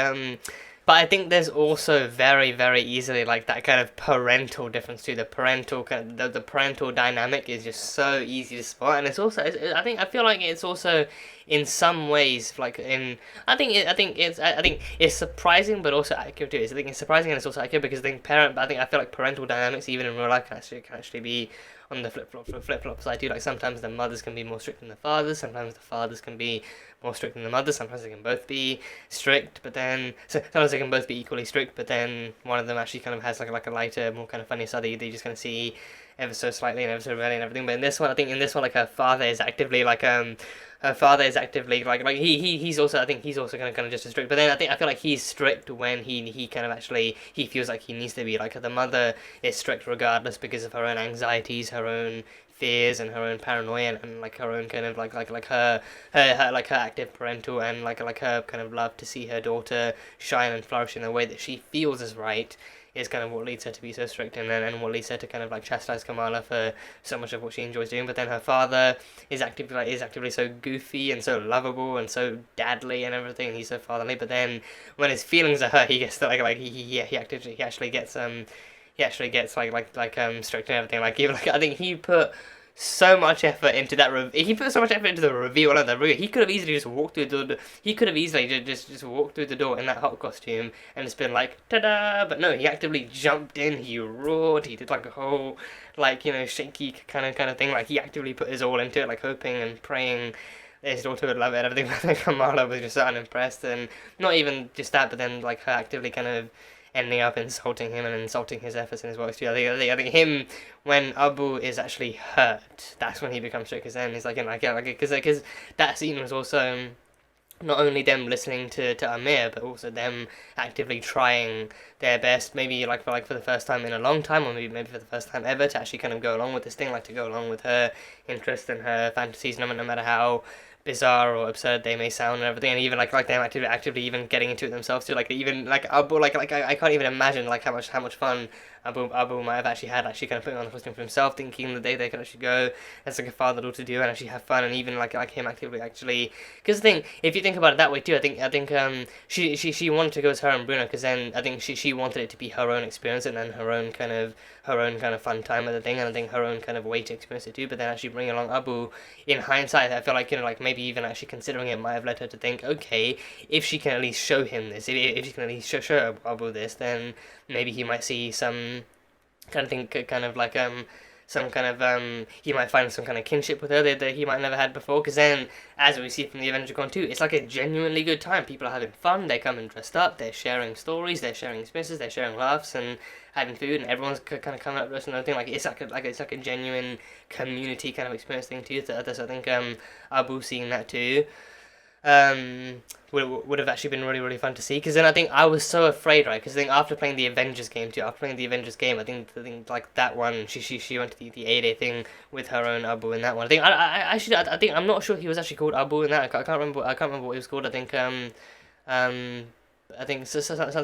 But I think there's also very very easily like that kind of parental difference too. The parental the parental dynamic is just so easy to spot, and it's also I feel like it's also in some ways like I think it's surprising but also accurate too. I think it's surprising and it's also accurate because I feel like parental dynamics even in real life can actually be on the flip flop side too. Like sometimes the mothers can be more strict than the fathers, sometimes the fathers can be more strict than the mothers, sometimes they can both be strict, but then sometimes they can both be equally strict, but then one of them actually kind of has like a lighter, more kind of funny side that you just kind of see ever so slightly and ever so rarely and everything. But in this one, I think like her father is actively like he's also going to kind of just as strict. But then I feel like he's strict when he kind of actually he feels like he needs to be. Like the mother is strict regardless because of her own anxieties, her own fears, and her own paranoia, and like her own kind of like her active parental and like her kind of love to see her daughter shine and flourish in a way that she feels is right is kind of what leads her to be so strict, and what leads her to kind of like chastise Kamala for so much of what she enjoys doing. But then her father is actively so goofy and so lovable and so dadly and everything. He's so fatherly, but then when his feelings are hurt, he gets he actually gets strict and everything. Like even like I think he put so much effort into that. He put so much effort into the reveal of the reveal. He could have easily just walked through the door. He could have easily just walked through the door in that hot costume and it's been like ta-da. But no, he actively jumped in. He roared. He did like a whole like shaky kind of thing. Like he actively put his all into it, like hoping and praying that his daughter would love it and everything. But then Kamala was just so unimpressed, and not even just that, but then like her actively kind of ending up insulting him and insulting his efforts and his works too. I think him, when Abu is actually hurt, that's when he becomes strict. Because then he's like, because that scene was also not only them listening to Amir, but also them actively trying their best, maybe for the first time in a long time, or maybe for the first time ever, to actually kind of go along with this thing, like to go along with her interests and her fantasies, no matter how bizarre or absurd they may sound and everything, and even like them actively even getting into it themselves too. Like even like Abu, I can't even imagine like how much fun Abu might have actually had, actually kind of putting on the costume for himself, thinking that they could actually go as like a father-daughter duo and actually have fun, and even like him actively actually, because the thing, if you think about it that way too, I think she wanted to go as her and Bruno, because then I think she wanted it to be her own experience and then her own kind of fun time with the thing, and I think her own kind of way to experience it too. But then actually bringing along Abu, in hindsight, I feel like like maybe even actually considering it might have led her to think, okay, if she can at least show him this, if she can at least show Abu this, then maybe he might see some kind of thing, he might find some kind of kinship with her that he might never had before. Because then, as we see from the Avenger Con 2, it's like a genuinely good time. People are having fun, they're coming dressed up, they're sharing stories, they're sharing experiences, they're sharing laughs and having food, and everyone's kind of coming up dressed and everything. Like it's like a genuine community kind of experience thing too. So I think Abu seeing that too would have actually been really fun to see. Because then I think I was so afraid, right? Because I think after playing the Avengers game too, I think like that one, she went to the A-Day thing with her own Abu in that one. I think I'm not sure he was actually called Abu in that. I can't remember what he was called. I think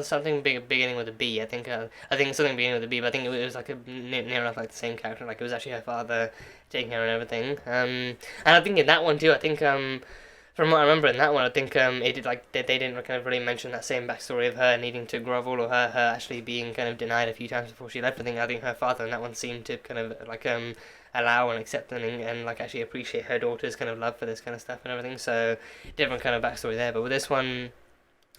something beginning with a B. I think something beginning with a B. But I think it was like near enough like the same character. Like it was actually her father taking her and everything. And I think in that one too, I think from what I remember in that one, I think it did like they didn't kind of really mention that same backstory of her needing to grovel, or her actually being kind of denied a few times before she left. I think her father in that one seemed to kind of like allow and accept and like actually appreciate her daughter's kind of love for this kind of stuff and everything. So different kind of backstory there. But with this one,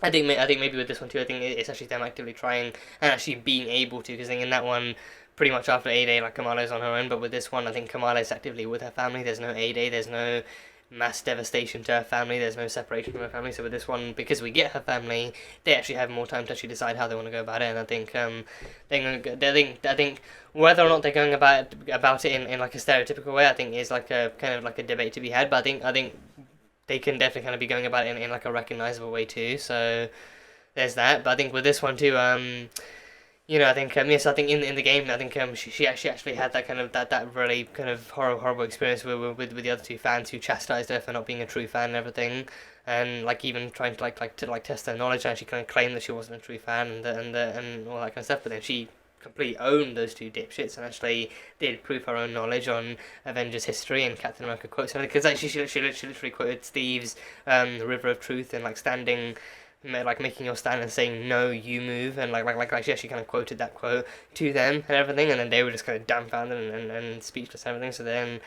I think maybe with this one too, I think it's actually them actively trying and actually being able to. Because in that one, pretty much after A-Day, like Kamala's on her own. But with this one, I think Kamala's actively with her family. There's no A-Day. There's no mass devastation to her family. There's no separation from her family. So with this one, because we get her family, they actually have more time to actually decide how they want to go about it. And I think I think whether or not they're going about it in like a stereotypical way, I think is like a kind of like a debate to be had. But I think they can definitely kind of be going about it in like a recognizable way too. So there's that. But I think with this one too, I think yes, I think in the game, I think she actually had that kind of that really kind of horrible experience with the other two fans who chastised her for not being a true fan and everything, and like even trying to like test her knowledge, and she kind of claimed that she wasn't a true fan and all that kind of stuff. But then she completely owned those two dipshits and actually did prove her own knowledge on Avengers history and Captain America quotes and everything. Because like she literally quoted Steve's The River of Truth and like standing. Like making your stand and saying no, you move, and like she actually kind of quoted that quote to them and everything, and then they were just kind of dumbfounded and speechless and everything. So then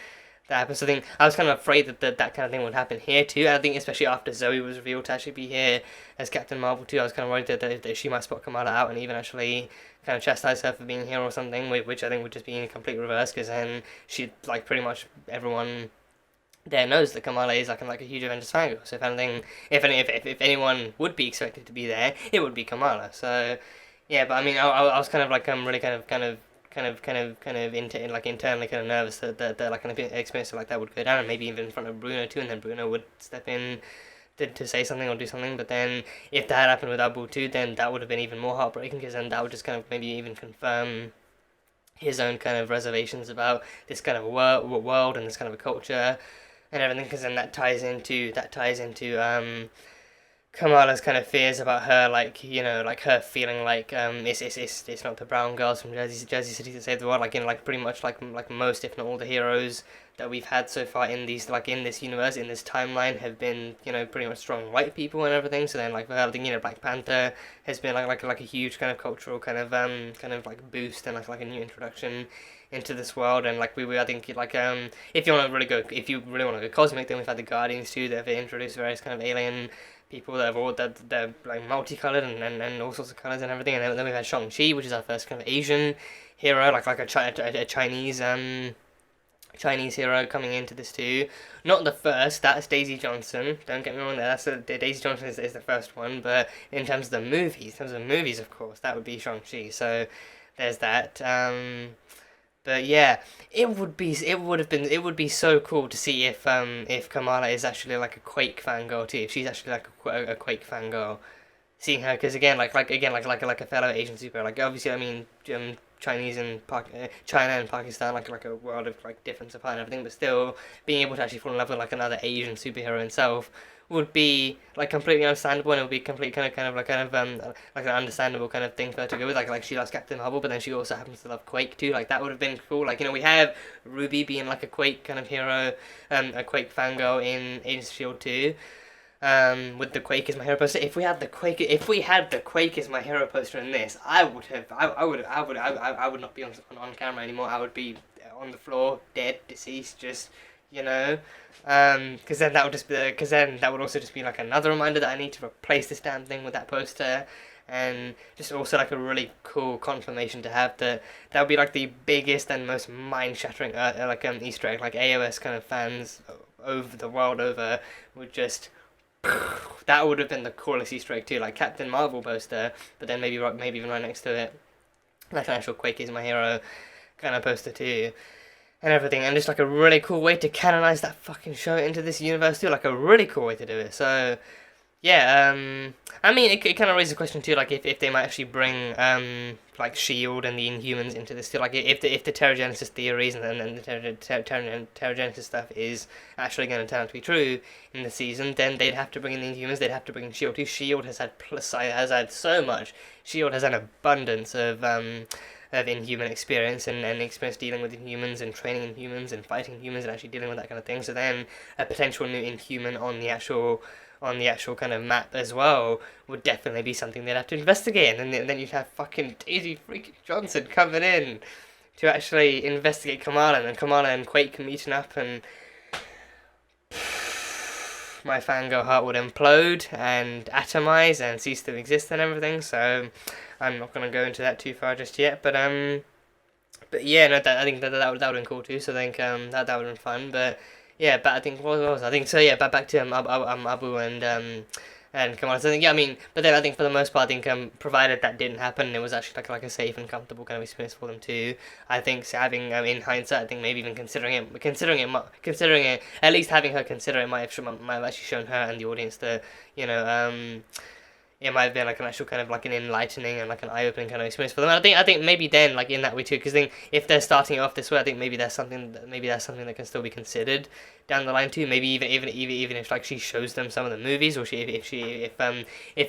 that happened. So I think I was kind of afraid that kind of thing would happen here too. And I think especially after Zoe was revealed to actually be here as Captain Marvel too, I was kind of worried that she might spot Kamala out and even actually kind of chastise her for being here or something, which I think would just be in complete reverse, because then she'd like pretty much everyone there knows that Kamala is like a huge Avengers fan. So if anything, if anyone would be expected to be there, it would be Kamala. So yeah, but I mean, I was kind of like really internally kind of nervous that like an experience like that would go down, and maybe even in front of Bruno too, and then Bruno would step in to say something or do something. But then if that happened with Abu too, then that would have been even more heartbreaking, because then that would just kind of maybe even confirm his own kind of reservations about this kind of world and this kind of a culture and everything, because then that ties into Kamala's kind of fears about her, like, like her feeling like it's not the brown girls from Jersey City that save the world, like like pretty much like most, if not all, the heroes that we've had so far in these, like, in this universe, in this timeline, have been, pretty much strong white people and everything. So then, like, for her, I think, Black Panther has been like a huge kind of cultural kind of like boost, and like a new introduction into this world. And like I think, like, if you really want to go cosmic, then we've had the Guardians too, that have introduced various kind of alien people that have all that they're like multicolored and all sorts of colors and everything. And then we've had Shang-Chi, which is our first kind of Asian hero, like a Chinese hero coming into this too. Not the first, that's Daisy Johnson. Don't get me wrong, Daisy Johnson is the first one. But in terms of the movies, of course, that would be Shang-Chi. So there's that. But yeah, it would be so cool to see if Kamala is actually like a Quake fangirl too. If she's actually like a Quake fangirl, seeing her, because again, like a fellow Asian superhero. Like, obviously, I mean, China and Pakistan, like a world of like difference apart and everything, but still being able to actually fall in love with like another Asian superhero himself would be like completely understandable, and it would be complete kind of like an understandable kind of thing for her to go with. Like she loves Captain Marvel, but then she also happens to love Quake too. Like, that would have been cool. Like, we have Ruby being like a Quake kind of hero, a Quake fangirl in Agents of Shield too. With the Quake as my hero poster. If we had the Quake as my hero poster in this, I would not be on camera anymore. I would be on the floor, dead, deceased, just, because then that would also just be like another reminder that I need to replace this damn thing with that poster. And just also like a really cool confirmation to have that would be like the biggest and most mind-shattering Easter egg. Like, AOS kind of fans over the world over would just, that would have been the coolest Easter egg too, like Captain Marvel poster, but then maybe even right next to it, like an actual Quake is my hero kind of poster too, and everything. And just like a really cool way to canonize that fucking show into this universe too, like a really cool way to do it. So yeah, I mean, it kind of raises a question too, like if they might actually bring like Shield and the Inhumans into this too, like if the Terrigenesis theories and the Terrigenesis stuff is actually going to turn out to be true in the season, then they'd have to bring in the Inhumans, they'd have to bring in Shield too. Shield has had so much. Shield has an abundance of Inhuman experience and experience dealing with Inhumans and training Inhumans and fighting Inhumans and actually dealing with that kind of thing. So then a potential new Inhuman on the actual kind of map as well would definitely be something they'd have to investigate. And then you'd have fucking Daisy freaking Johnson coming in to actually investigate Kamala, and then Kamala and Quake meeting up, and my fangirl heart would implode and atomize and cease to exist and everything. So I'm not gonna go into that too far just yet. But yeah, no, I think that would have been cool too. So I think that would have been fun. But yeah, but I think what was I think so. Yeah, back to Abu and Kamala. So I think, yeah, I mean, but then I think for the most part, I think provided that didn't happen, it was actually like a safe and comfortable kind of experience for them too. I think having in hindsight, I think maybe even considering it, at least having her consider it might have actually shown her and the audience that, it might have been like an actual kind of like an enlightening and like an eye-opening kind of experience for them. And I think maybe then, like, in that way too, because if they're starting it off this way, I think maybe that's something that can still be considered down the line too. Maybe even if like she shows them some of the movies, or if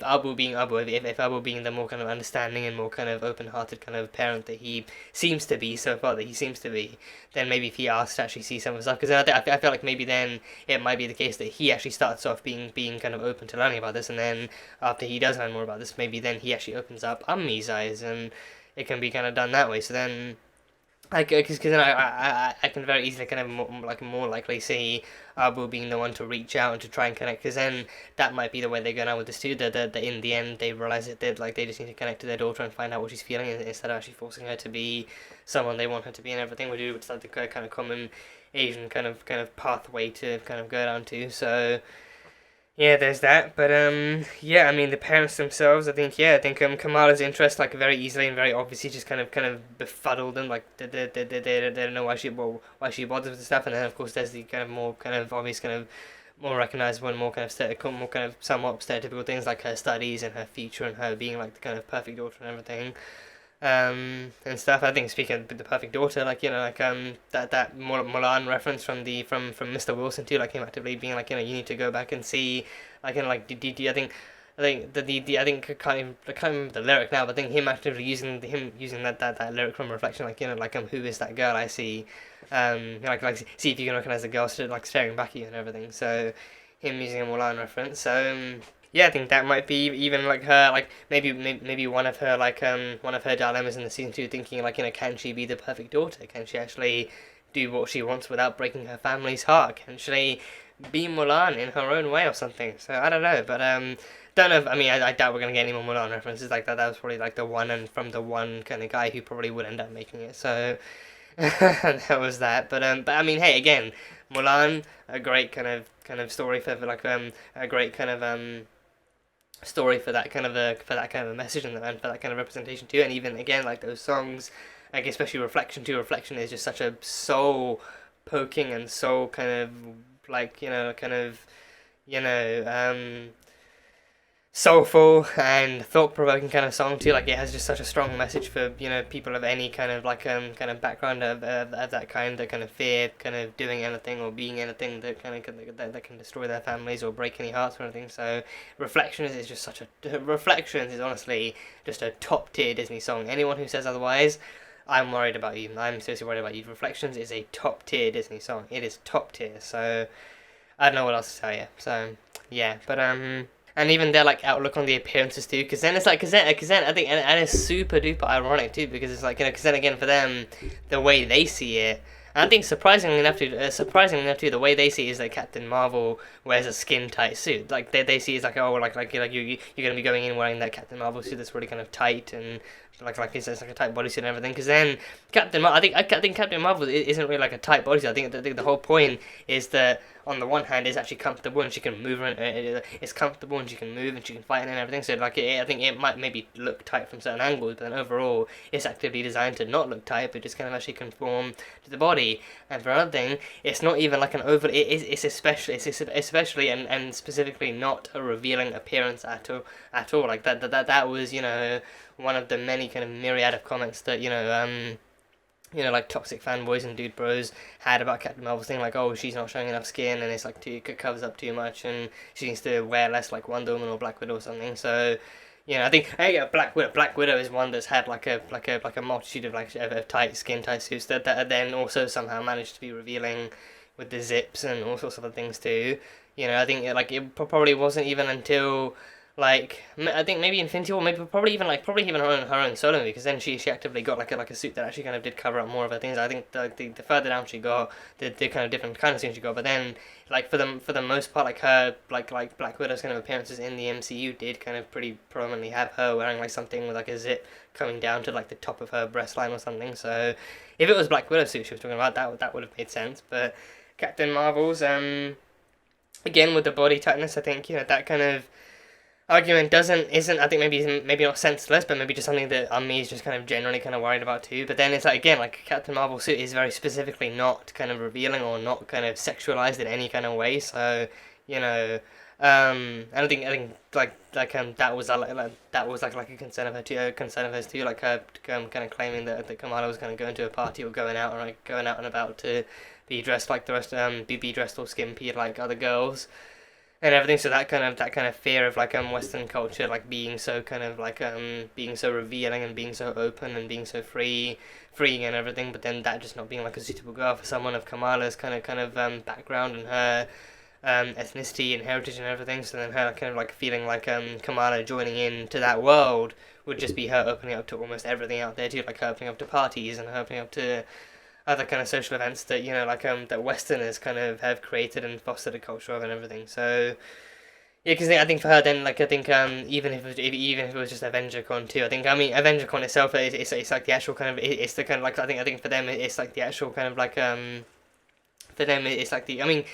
Abu being the more kind of understanding and more kind of open-hearted kind of parent that he seems to be so far, then maybe if he asks to actually see some of the stuff, because I feel like maybe then it might be the case that he actually starts off being kind of open to learning about this, and then after he does learn more about this, maybe then he actually opens up Ammi's eyes, and it can be kind of done that way. So then because then I can very easily kind of more likely see Abu being the one to reach out and to try and connect, because then that might be the way they go now with this too, that in the end they realize that they just need to connect to their daughter and find out what she's feeling, instead of actually forcing her to be someone they want her to be and everything, which is like the kind of common Asian kind of pathway to kind of go down to. So yeah, there's that. But yeah, I mean, the parents themselves, I think Kamala's interest, like, very easily and very obviously just kind of befuddled them. Like, they don't know why she bothers with the stuff. And then of course there's the kind of more kind of obvious, kind of more recognizable and more kind of somewhat stereotypical things, like her studies and her future and her being like the kind of perfect daughter and everything. And stuff. I think, speaking of the perfect daughter, like, that Mulan reference from Mr. Wilson too, like him actively being like, you need to go back and see, like, did I think I think the I think I can't remember the lyric now, but I think him actively using that lyric from Reflection, like, like who is that girl I see, like see if you can recognize the girl like staring back at you and everything. So him using a Mulan reference. So yeah, I think that might be even like her, like maybe one of her one of her dilemmas in the season 2, thinking like, can she be the perfect daughter? Can she actually do what she wants without breaking her family's heart? Can she be Mulan in her own way or something? So I don't know, but don't know. I doubt we're gonna get any more Mulan references like that. That was probably like the one, and from the one kind of guy who probably would end up making it. So that was that. But I mean, hey, again, Mulan, a great kind of story for like a great kind of story for that kind of a message, and for that kind of representation too. And even again, like those songs, like especially Reflection too. Reflection is just such a soul poking and soul kind of like soulful and thought-provoking kind of song too. Like it has just such a strong message for people of any kind of kind of background of that kind, that kind of fear kind of doing anything or being anything that that can destroy their families or break any hearts or anything. So Reflections is just Reflections is honestly just a top tier Disney song. Anyone who says otherwise, I'm worried about you. I'm seriously worried about you. Reflections is a top tier Disney song. It is top tier. So I don't know what else to tell you. So yeah, but and even their like outlook on the appearances too, because then it's like, because then I think, and it's super duper ironic too, because it's like, because then again for them, the way they see it, and I think surprisingly enough too, the way they see it is that Captain Marvel wears a skin tight suit. Like they see it's like, oh, like you're gonna be going in wearing that Captain Marvel suit that's really kind of tight, and like it's like a tight bodysuit and everything. Because then I think Captain Marvel isn't really like a tight bodysuit. I think the whole point is that on the one hand, it's actually comfortable and she can move around. It's comfortable and she can move and she can fight and everything. So like I think it might maybe look tight from certain angles, but then overall, it's actively designed to not look tight, but just kind of actually conform to the body. And for another thing, it's not even like an over. It's especially and specifically not a revealing appearance at all. Like that was one of the many kind of myriad of comments that like toxic fanboys and dude bros had about Captain Marvel, saying like, oh, she's not showing enough skin and it's like covers up too much and she needs to wear less like Wonder Woman or Black Widow or something. So I think Black Widow is one that's had like a multitude of of tight suits that then also somehow managed to be revealing with the zips and all sorts of other things too. I think it probably wasn't even until I think maybe Infinity War, probably even her own solo movie, because then she actively got like a suit that actually kind of did cover up more of her things. I think the further down she got, the kind of different kind of suit she got. But then for the most part, like her like Black Widow's kind of appearances in the MCU did kind of pretty prominently have her wearing like something with like a zip coming down to like the top of her breast line or something. So if it was Black Widow's suit she was talking about, that would have made sense. But Captain Marvel's again with the body tightness, I think that kind of argument isn't I think maybe not senseless, but maybe just something that me is just kind of generally kind of worried about too. But then it's like, again, like Captain Marvel's suit is very specifically not kind of revealing or not kind of sexualized in any kind of way. So I think that was like a concern of hers too, like her kind of claiming that Kamala was going to go into a party or going out and about to be dressed like the rest, be dressed all skimpy like other girls and everything. So that kind of fear of like Western culture like being so kind of like being so revealing and being so open and being so freeing and everything, but then that just not being like a suitable girl for someone of Kamala's kind of background and her ethnicity and heritage and everything. So then her kind of like feeling like Kamala joining in to that world would just be her opening up to almost everything out there too, like her opening up to parties and her opening up to other kind of social events that that Westerners kind of have created and fostered a culture of and everything. So yeah, because I think for her then even if it was just AvengerCon too, I think AvengerCon itself it's like the actual kind of it's the kind of like I think for them it's like the actual kind of like for them it's like the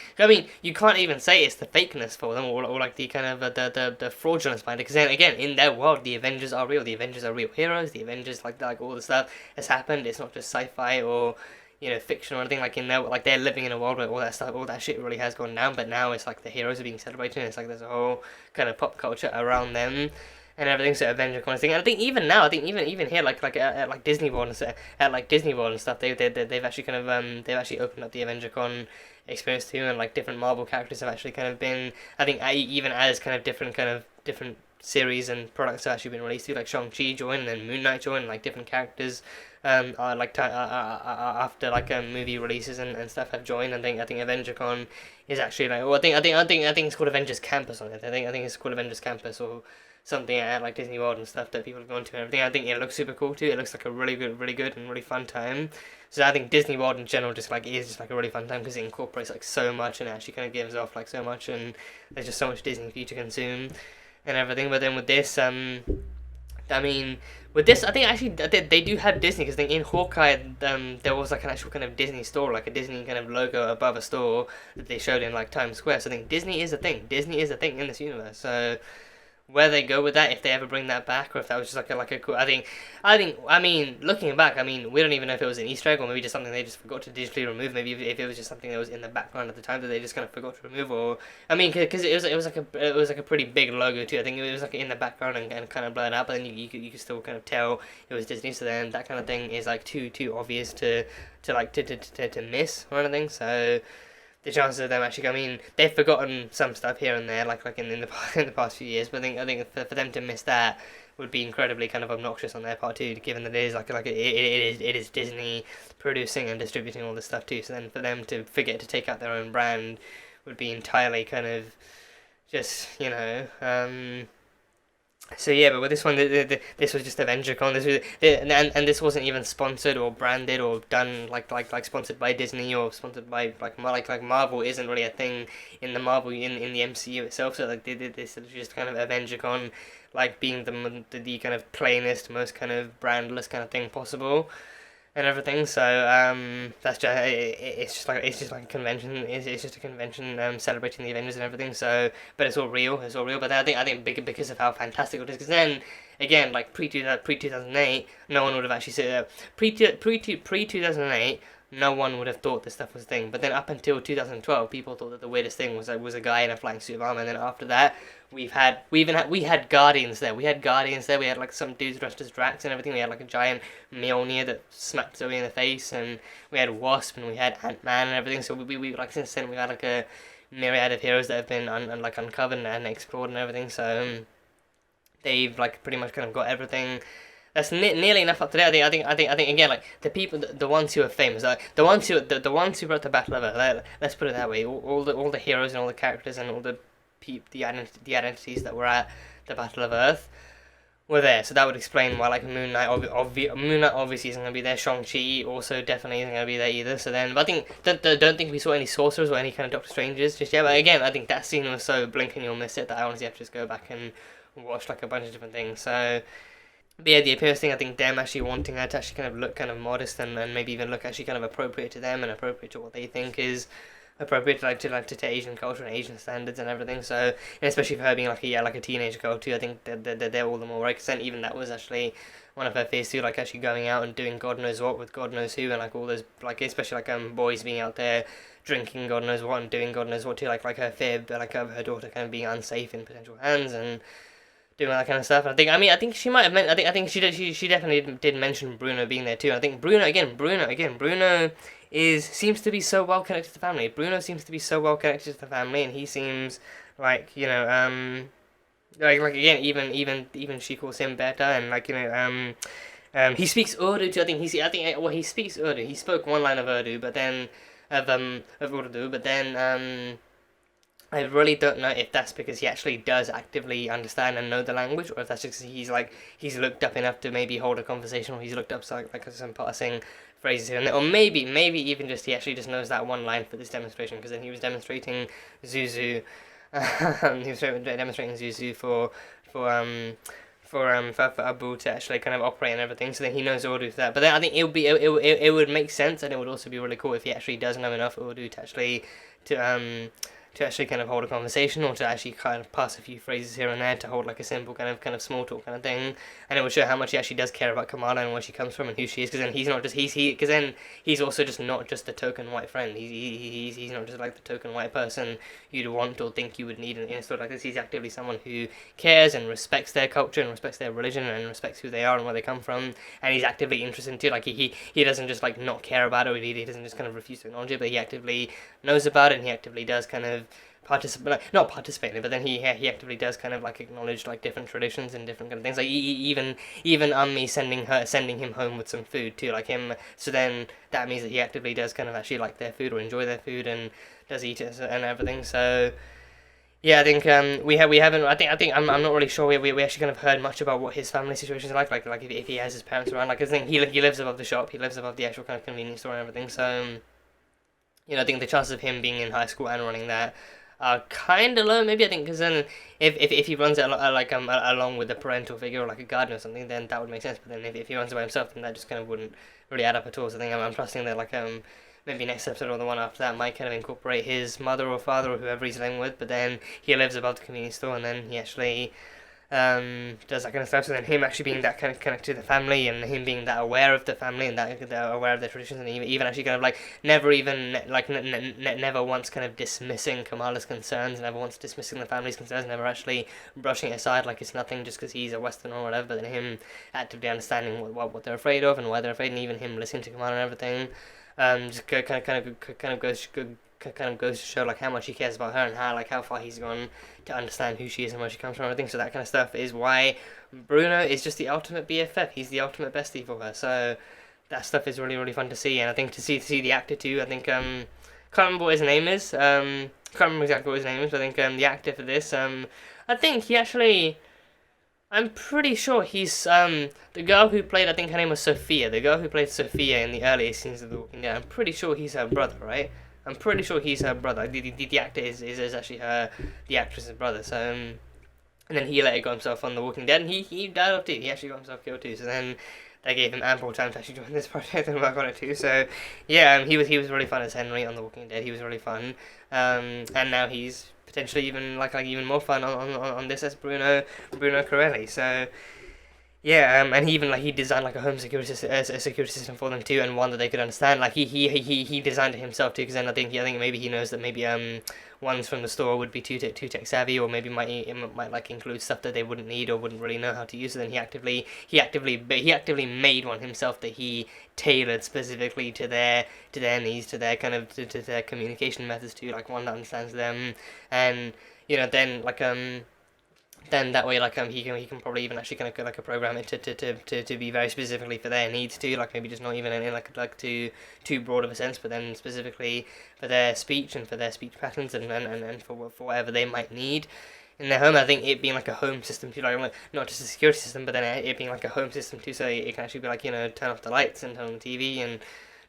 you can't even say it's the fakeness for them or like the kind of the fraudulence behind it, because then again in their world the Avengers are real. The Avengers are real heroes. The Avengers like all the stuff has happened. It's not just sci-fi or fiction or anything. Like in their they're living in a world where all that shit really has gone down, but now it's like the heroes are being celebrated and it's like there's a whole kind of pop culture around them and everything. So Avenger kind of thing. And I think even now, even here at Disney World and stuff, they've actually kind of they've actually opened up the AvengerCon experience too, and like different Marvel characters have actually kind of been, I think, even as kind of different series and products have actually been released too, like Shang-Chi joined and then Moon Knight joined, like different characters are like after like movie releases and stuff have joined. I think AvengerCon is actually like, well, I think it's called Avengers Campus on it. I think it's called Avengers Campus or something at like Disney World and stuff that people have gone to and everything. I think it looks super cool too. It looks like a really good and really fun time. So I think Disney World in general just like is just like a really fun time because it incorporates like so much and it actually kind of gives off like so much, and there's just so much Disney for you to consume and everything. But then with this, I mean, with this, I think actually they do have Disney because in Hawkeye, there was like an actual kind of Disney store, like a Disney kind of logo above a store that they showed in like Times Square. So I think Disney is a thing. Disney is a thing in this universe. So where they go with that, if they ever bring that back, or if that was just like a cool. I mean, looking back, I mean, we don't even know if it was an Easter egg or maybe just something they just forgot to digitally remove. Maybe if it was just something that was in the background at the time that they just kind of forgot to remove, or I mean, because it was like a pretty big logo too. I think it was like in the background and kind of blurred out, but then you could still kind of tell it was Disney. So then that kind of thing is like too obvious to miss or anything. So the chances of them actually, I mean, they've forgotten some stuff here and there, like in the past few years. But I think for them to miss that would be incredibly kind of obnoxious on their part too, given that it is it is Disney producing and distributing all this stuff too. So then for them to forget to take out their own brand would be entirely kind of just So yeah, but with this one, this was just AvengerCon. This was, and this wasn't even sponsored or branded or done like sponsored by Disney or sponsored by like Marvel isn't really a thing in the Marvel in the MCU itself. So like they did this just kind of AvengerCon, like being the kind of plainest, most kind of brandless kind of thing possible and everything. So that's just it's just like a convention. It's just a convention celebrating the Avengers and everything. So but it's all real. But I think because of how fantastic it is. Because then again, like pre 2008, no one would have actually said pre 2008. No one would have thought this stuff was a thing. But then up until 2012, people thought that the weirdest thing was a guy in a flying suit of armor. And then after that, we had Guardians there. We had like some dudes dressed as Drax and everything. We had like a giant Mjolnir that smacked Zoe in the face, and we had Wasp and we had Ant-Man and everything. So we like since then we had like a myriad of heroes that have been uncovered and explored and everything. So they've like pretty much kind of got everything. That's nearly enough up to date. I think again, like the people, the ones who are famous, like the ones who wrote the Battle of Earth. Let's put it that way. All the heroes and all the characters and all the identities that were at the Battle of Earth were there. So that would explain why like Moon Knight obviously isn't gonna be there. Shang-Chi also definitely isn't gonna be there either. So then, but I think don't think we saw any sorcerers or any kind of Doctor Strangers just yet. But again, I think that scene was so blink and you'll miss it that I honestly have to just go back and watch like a bunch of different things. So. But yeah, the appearance thing, I think them actually wanting her to actually kind of look kind of modest and maybe even look actually kind of appropriate to them and appropriate to what they think is appropriate to Asian culture and Asian standards and everything. So, and especially for her being like a teenage girl too, I think they're all the more right. Because then even that was actually one of her fears too, like actually going out and doing God knows what with God knows who, and like all those like especially like boys being out there drinking God knows what and doing God knows what too, like her fear, like her daughter kind of being unsafe in potential hands and doing all that kind of stuff. I think she might have meant. I think she definitely did mention Bruno being there too. I think Bruno seems to be so well connected to the family. Bruno seems to be so well connected to the family, and he seems like like again even she calls him better, and like he speaks Urdu too. He speaks Urdu. He spoke one line of Urdu, but then of Urdu, but then I really don't know if that's because he actually does actively understand and know the language, or if that's just he's looked up enough to maybe hold a conversation, or he's looked up some passing phrases here and there, or maybe even just he actually just knows that one line for this demonstration, because then he was demonstrating Zuzu, for Abu to actually kind of operate and everything, so then he knows Urdu for that. But then I think it would make sense, and it would also be really cool if he actually does know enough Urdu to actually kind of hold a conversation, or to actually kind of pass a few phrases here and there to hold like a simple kind of small talk kind of thing, and it would show how much he actually does care about Kamala and where she comes from and who she is. Because then he's also just not just the token white friend. He's not just like the token white person you'd want or think you would need in a story like this. He's actively someone who cares and respects their culture and respects their religion and respects who they are and where they come from, and he's actively interested too. Like he doesn't just like not care about it, or he doesn't just kind of refuse to acknowledge it, but he actively knows about it, and he actively does kind of not participating, but then he actively does kind of like acknowledge like different traditions and different kind of things. Like even Ummi sending him home with some food too, like him. So then that means that he actively does kind of actually like their food or enjoy their food and does eat it and everything. So yeah, I think we haven't. I think I'm not really sure. We actually kind of heard much about what his family situation is like if he has his parents around. Like I think he lives above the shop. He lives above the actual kind of convenience store and everything. So I think the chances of him being in high school and running that are kind of low. Maybe I think because then if he runs it along with a parental figure or like a guardian or something, then that would make sense. But then if he runs it by himself, then that just kind of wouldn't really add up at all. So I think I'm trusting that maybe next episode or the one after that might kind of incorporate his mother or father or whoever he's living with, but then he lives above the convenience store and then he actually does that kind of stuff. So then him actually being that kind of connected to the family and him being that aware of the family and that aware of their traditions and even actually kind of like never even like never once kind of dismissing Kamala's concerns, never once dismissing the family's concerns, never actually brushing it aside like it's nothing just because he's a Westerner or whatever, but then him actively understanding what they're afraid of and why they're afraid, and even him listening to Kamala and everything. Just kind of goes to show like how much he cares about her and how far he's gone to understand who she is and where she comes from and everything. So that kind of stuff is why Bruno is just the ultimate BFF. He's the ultimate bestie for her. So that stuff is really, really fun to see, and I think to see the actor too. I think can't remember what his name is. Can't remember exactly what his name is. But I think the actor for this I think he actually. I'm pretty sure he's the girl who played, I think her name was Sophia, the girl who played Sophia in the earlier scenes of The Walking Dead. I'm pretty sure he's her brother, right? I'm pretty sure he's her brother. The actor is actually the actress's brother. So and then he later got himself on The Walking Dead, and he died off too. He actually got himself killed too. So then they gave him ample time to actually join this project and work on it too. So yeah, he was really fun as Henry on The Walking Dead. He was really fun, and now he's potentially even even more fun on this as Bruno Corelli. So yeah, and he even he designed a home security system for them too, and one that they could understand. Like he designed it himself too, because then I think maybe he knows that maybe ones from the store would be too tech savvy, or maybe might include stuff that they wouldn't need or wouldn't really know how to use. So then he actively made one himself that he tailored specifically to their needs, to their kind of to their communication methods too, like one that understands them, and then that way he can probably even actually kind of program it to be very specifically for their needs too, maybe just not even in too broad of a sense, but then specifically for their speech and for their speech patterns and for whatever they might need in their home. I think it being a home system too, not just a security system, but then it being a home system too, so it can actually be turn off the lights and turn on the TV and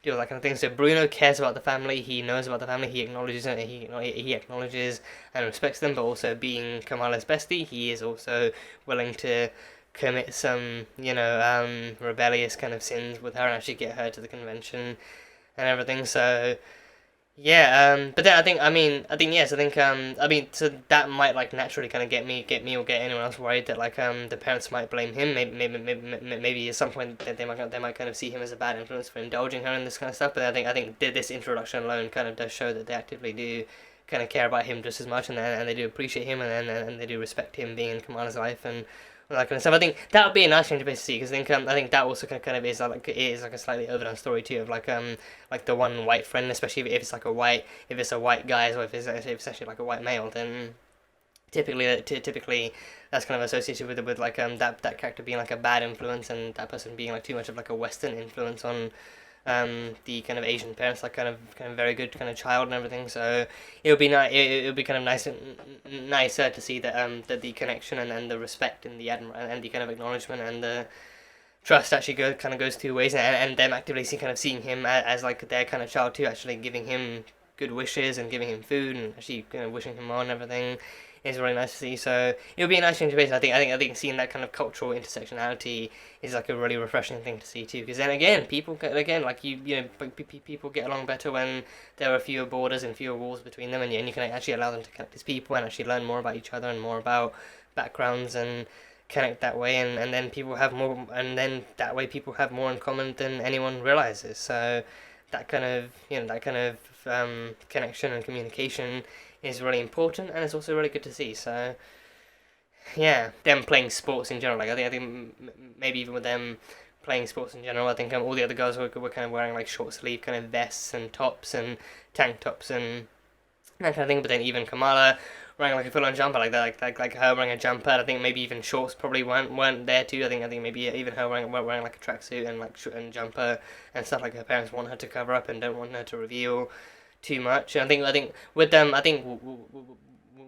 do all that kind of thing. So Bruno cares about the family, he knows about the family, he acknowledges it, he acknowledges and respects them, but also being Kamala's bestie, he is also willing to commit some, rebellious kind of sins with her and actually get her to the convention and everything. So yeah, but then I think so that might naturally kind of get me or get anyone else worried that the parents might blame him. Maybe at some point that they might kind of see him as a bad influence for indulging her in this kind of stuff. But I think this introduction alone kind of does show that they actively do kind of care about him just as much, and they do appreciate him, and they do respect him being in Kamala's life and all that kind of stuff. I think that would be a nice change of pace to see, because I think that also kind of is a slightly overdone story too, of the one white friend, especially if it's a white guy, or if it's actually a white male, then typically that's kind of associated with that character being a bad influence, and that person being too much of a Western influence on the kind of Asian parents, kind of very good kind of child and everything. So it would be it would be kind of nicer to see that the connection and the respect and the and the kind of acknowledgement and the trust actually goes two ways, and them actively seeing him as their kind of child too, actually giving him good wishes and giving him food and actually kind of wishing him on and everything is really nice to see. So it would be a nice change of pace. I think seeing that kind of cultural intersectionality is a really refreshing thing to see too. Because then again, people get along better when there are fewer borders and fewer walls between them, and you can actually allow them to connect as people and actually learn more about each other and more about backgrounds and connect that way, and then people have more, and then that way people have more in common than anyone realizes. So that kind of connection and communication is really important, and it's also really good to see. So yeah, them playing sports in general, I think maybe even with them playing sports in general, I think all the other girls were kind of wearing short sleeve kind of vests and tops and tank tops and that kind of thing. But then even Kamala wearing like a full-on jumper like that, like her wearing a jumper. I think maybe even shorts probably weren't there too. I think maybe even her wearing like a tracksuit and like and jumper and stuff like her parents want her to cover up and don't want her to reveal too much. And I think with them,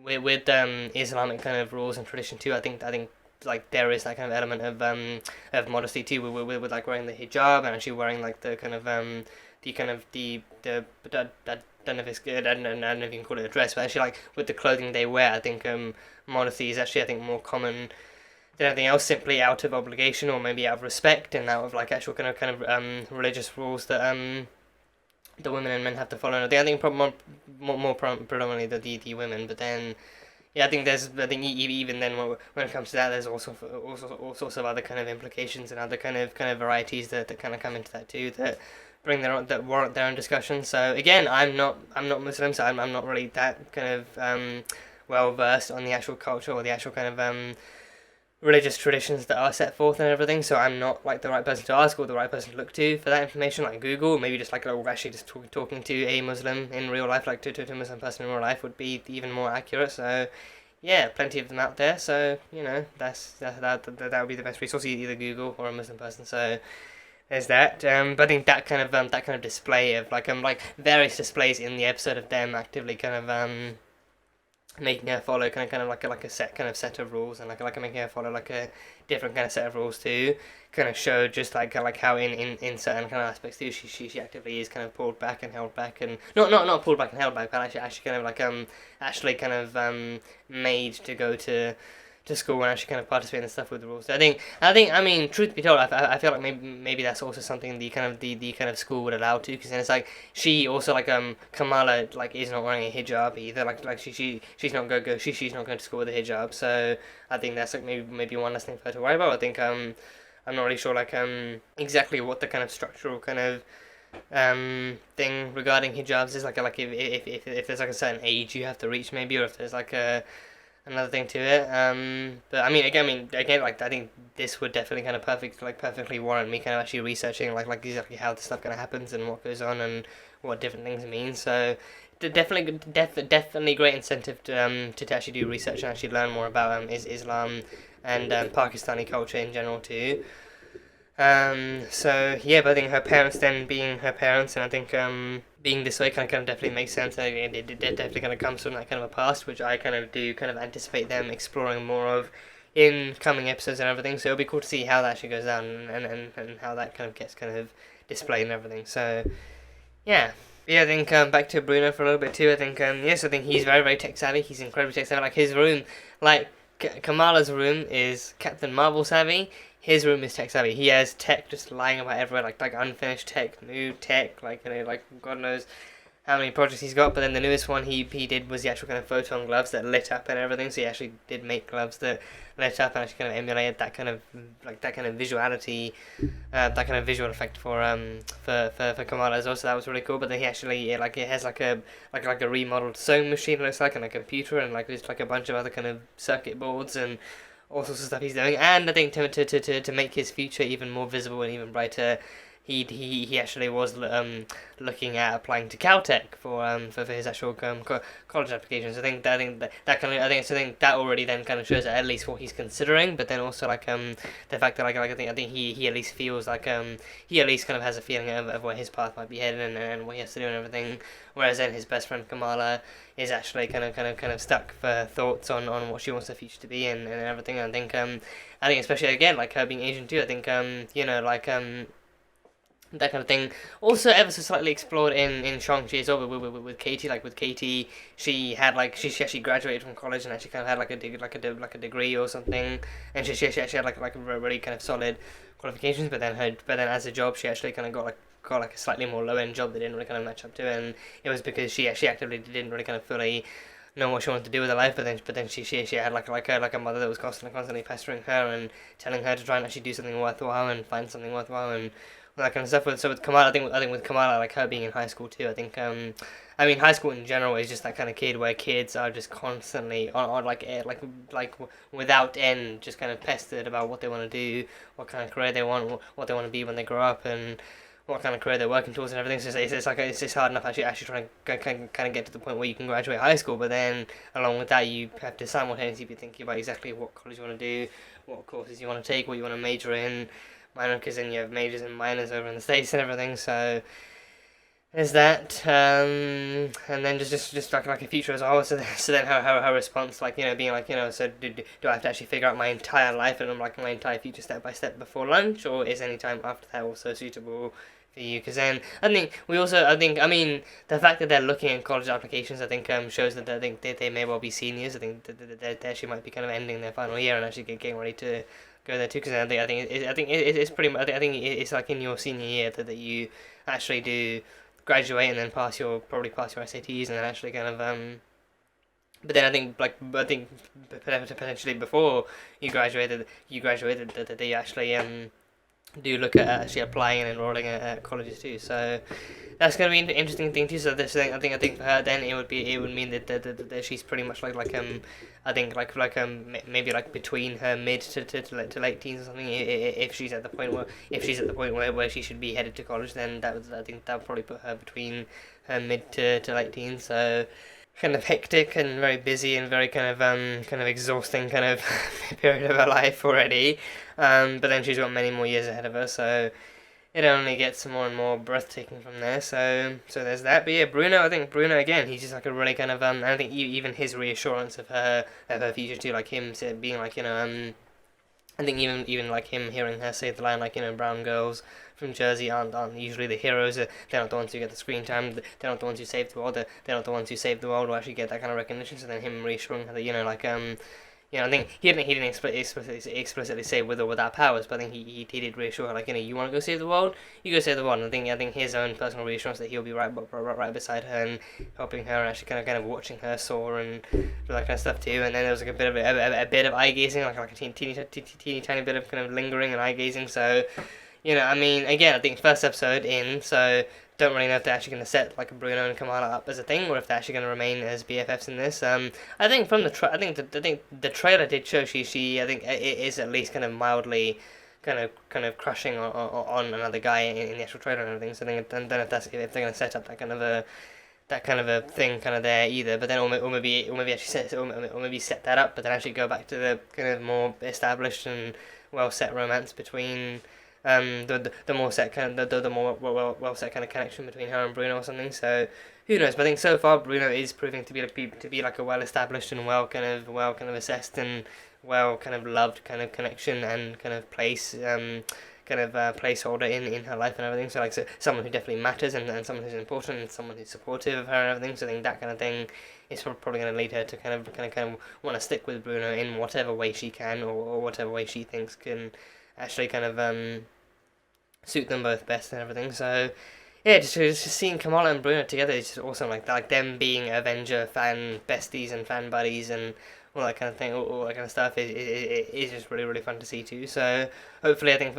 with Islamic kind of rules and tradition too. I think like there is that kind of element of modesty too with like wearing the hijab and actually wearing like the kind of I don't know if it's good. I don't know if you can call it a dress, but actually like with the clothing they wear, I think modesty is actually I think more common than anything else, simply out of obligation or maybe out of respect and out of like actual kind of religious rules that the women and men have to follow. And I think more predominantly the women, but then yeah, I think even then when it comes to that, there's also all sorts of other kind of implications and other kind of varieties that kind of come into that too that bring their own, that warrant their own discussion. So again, I'm not Muslim, so I'm not really that kind of well versed on the actual culture or the actual kind of religious traditions that are set forth and everything, so I'm not like the right person to ask or the right person to look to for that information, like Google. Maybe just like actually just talking to a Muslim in real life, like to a Muslim person in real life would be even more accurate. So yeah, plenty of them out there, so you know that would be the best resource, either Google or a Muslim person. So there's that. But I think that kind of display of like various displays in the episode of them actively kind of making her follow kind of like a set of rules and like making her follow like a different kind of set of rules too, kind of show just like how in certain kind of aspects too she actively is kind of pulled back and held back, and not pulled back and held back, but actually kind of like actually kind of made to go to school and actually kind of participate in the stuff with the rules. So I mean, truth be told, I feel like maybe that's also something the kind of school would allow to, because then it's like she also like Kamala like is not wearing a hijab either, like she's not going to school with a hijab. So I think that's like maybe one less thing for her to worry about. I think I'm not really sure like exactly what the kind of structural kind of thing regarding hijabs is like if there's like a certain age you have to reach maybe, or if there's like another thing to it. But I mean, again, like I think this would definitely kind of perfectly warrant me kind of actually researching like exactly how this stuff kind of happens and what goes on and what different things mean. So definitely great incentive to actually do research and actually learn more about Islam and Pakistani culture in general too. So yeah, but I think her parents then being her parents, and I think being this way kind of definitely makes sense. And it definitely kind of comes from that kind of a past, which I kind of do kind of anticipate them exploring more of in coming episodes and everything. So it'll be cool to see how that actually goes down and how that kind of gets kind of displayed and everything. So yeah. I think back to Bruno for a little bit too. I think yes, I think he's very, very tech savvy. He's incredibly tech savvy. Like his room, like Kamala's room is Captain Marvel savvy. His room is tech savvy. He has tech just lying about everywhere, like unfinished tech, new tech, like like God knows how many projects he's got. But then the newest one he did was the actual kind of photon gloves that lit up and everything. So he actually did make gloves that lit up and actually kind of emulated that kind of visuality, that kind of visual effect for Kamala as well. So that was really cool. But then he actually it has like a remodeled sewing machine, it looks like, and a computer and like just like a bunch of other kind of circuit boards and all sorts of stuff he's doing. And I think to make his future even more visible and even brighter, he actually was looking at applying to Caltech for his actual college applications. I think that already then kind of shows at least what he's considering. But then also like the fact that I think he at least feels like he at least kind of has a feeling of where his path might be headed and what he has to do and everything. Whereas then his best friend Kamala is actually kind of stuck for thoughts on what she wants her future to be and everything. And I think especially again like her being Asian too. I think that kind of thing. Also, ever so slightly explored in Shang-Chi as well with Katie. Like with Katie, she had she actually graduated from college and actually kind of had like a degree or something, and she actually had like really kind of solid qualifications. But then as a job, she actually kind of got like a slightly more low end job that didn't really kind of match up to it, and it was because she actively didn't really kind of fully know what she wanted to do with her life. But then she had like a mother that was constantly pestering her and telling her to try and actually do something worthwhile and find something worthwhile and all that kind of stuff. So with Kamala, I think with Kamala, like her being in high school too, I think I mean high school in general is just that kind of kid where kids are just constantly on like without end, just kind of pestered about what they want to do, what kind of career they want, what they want to be when they grow up, and what kind of career they're working towards and everything. So it's hard enough actually trying to kind of get to the point where you can graduate high school, but then along with that you have to simultaneously be thinking about exactly what college you want to do, what courses you want to take, what you want to major in, minor, because then you have majors and minors over in the States and everything. So there's that, and then just like a future as well. So then her response, like, being like, so do I have to actually figure out my entire life and like my entire future step by step before lunch, or is any time after that also suitable for you? Because then I mean the fact that they're looking at college applications, I think shows that I think they may well be seniors. I think they actually might be kind of ending their final year and actually getting ready to go there too. Because I think it's pretty much, I think it's like in your senior year that you actually do graduate and then probably pass your SATs and then actually kind of but then I think potentially before you graduated that they actually do look at actually applying and enrolling at colleges too. So that's going to be an interesting thing too. So this thing, I think for her then it would mean that she's pretty much like I think maybe like between her mid to late teens or something. If she's at the point where she should be headed to college, then that would probably put her between her mid to late teens. So kind of hectic and very busy and very kind of exhausting kind of period of her life already. But then she's got many more years ahead of her, so it only gets more and more breathtaking from there. So there's that. But yeah, I think Bruno again, he's just like a really kind of I think even his reassurance of her future too, like him being like, I think even like him hearing her say the line like, brown girls from Jersey aren't usually the heroes. They're not the ones who get the screen time. They're not the ones who save the world. They're not the ones who save the world or actually get that kind of recognition. So then him reassuring her that, I think he didn't explicitly say with or without powers, but I think he did reassure her, like, you want to go save the world, you go save the world. And I think his own personal reassurance that he'll be right beside her and helping her and actually kind of watching her soar and that kind of stuff too. And then there was like a bit of eye gazing, like a teeny tiny bit of kind of lingering and eye gazing. So again, I think first episode in, so don't really know if they're actually going to set like Bruno and Kamala up as a thing, or if they're actually going to remain as BFFs in this. I think from the trailer did show she I think it is at least kind of mildly kind of crushing on another guy in the actual trailer and everything. So I don't know if they're going to set up that kind of a thing kind of there either. But then or maybe set that up, but then actually go back to the kind of more established and well set romance between. The more set kind of the more well set kind of connection between her and Bruno or something. So who knows? But I think so far Bruno is proving to be like a well established and well kind of assessed and well kind of loved kind of connection and kind of place placeholder in her life and everything. So like someone who definitely matters and someone who's important and someone who's supportive of her and everything. So I think that kind of thing is probably going to lead her to kind of want to stick with Bruno in whatever way she can or whatever way she thinks can actually kind of suit them both best and everything. So yeah, just seeing Kamala and Bruno together is just awesome. Like them being Avenger fan besties and fan buddies and all that kind of thing, all that kind of stuff is just really fun to see too. So hopefully, I think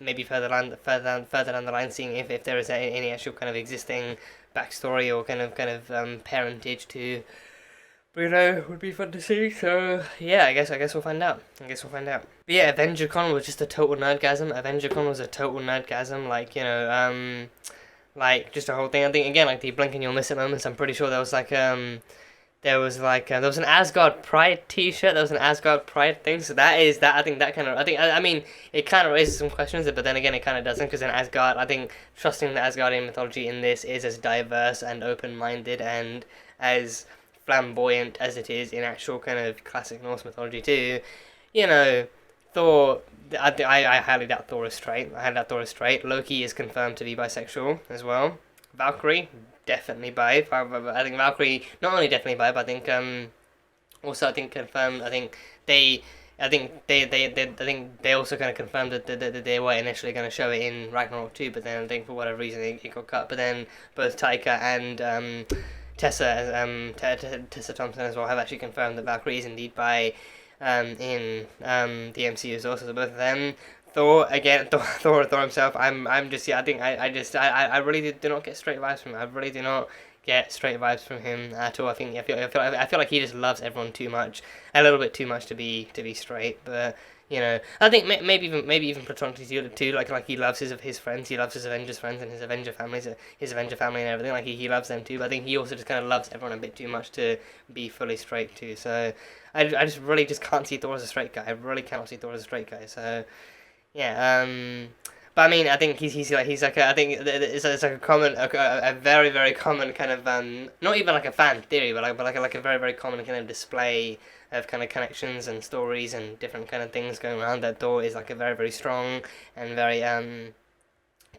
maybe further down the line, seeing if there is any actual kind of existing backstory or kind of parentage to Bruno would be fun to see. So yeah, I guess we'll find out. But yeah, AvengerCon was just a total nerdgasm. AvengerCon was a total nerdgasm. Like just a whole thing. I think again, like the blink and you'll miss it moments. I'm pretty sure there was there was an Asgard Pride T-shirt. There was an Asgard Pride thing. So I mean, it kind of raises some questions, but then again, it kind of doesn't, because in Asgard, I think trusting the Asgardian mythology in this is as diverse and open-minded and as flamboyant as it is in actual kind of classic Norse mythology too. Thor, I highly doubt Thor is straight. Loki is confirmed to be bisexual as well. Valkyrie, definitely bi. I think Valkyrie, not only definitely bi, but I think also I think confirmed. I think they also kind of confirmed that they were initially going to show it in Ragnarok too, but then I think for whatever reason it got cut. But then both Taika and Tessa Thompson as well have actually confirmed that Valkyrie is indeed bi in the MCU as well. So both of them. Thor again, Thor himself. I really do not get straight vibes from him. I really do not get straight vibes from him at all. I feel like he just loves everyone too much, a little bit too much to be straight. But you know, I think maybe even platonically too. Like he loves his friends. He loves his Avengers friends and his Avenger families, his Avenger family and everything. Like he loves them too. But I think he also just kind of loves everyone a bit too much to be fully straight too. So I just really just can't see Thor as a straight guy. I really cannot see Thor as a straight guy. So yeah. But I mean, I think he's like I think it's like a very very common kind of not even like a fan theory, but like a very very common kind of display of kind of connections and stories and different kind of things going around. That Thor is like a very very strong and very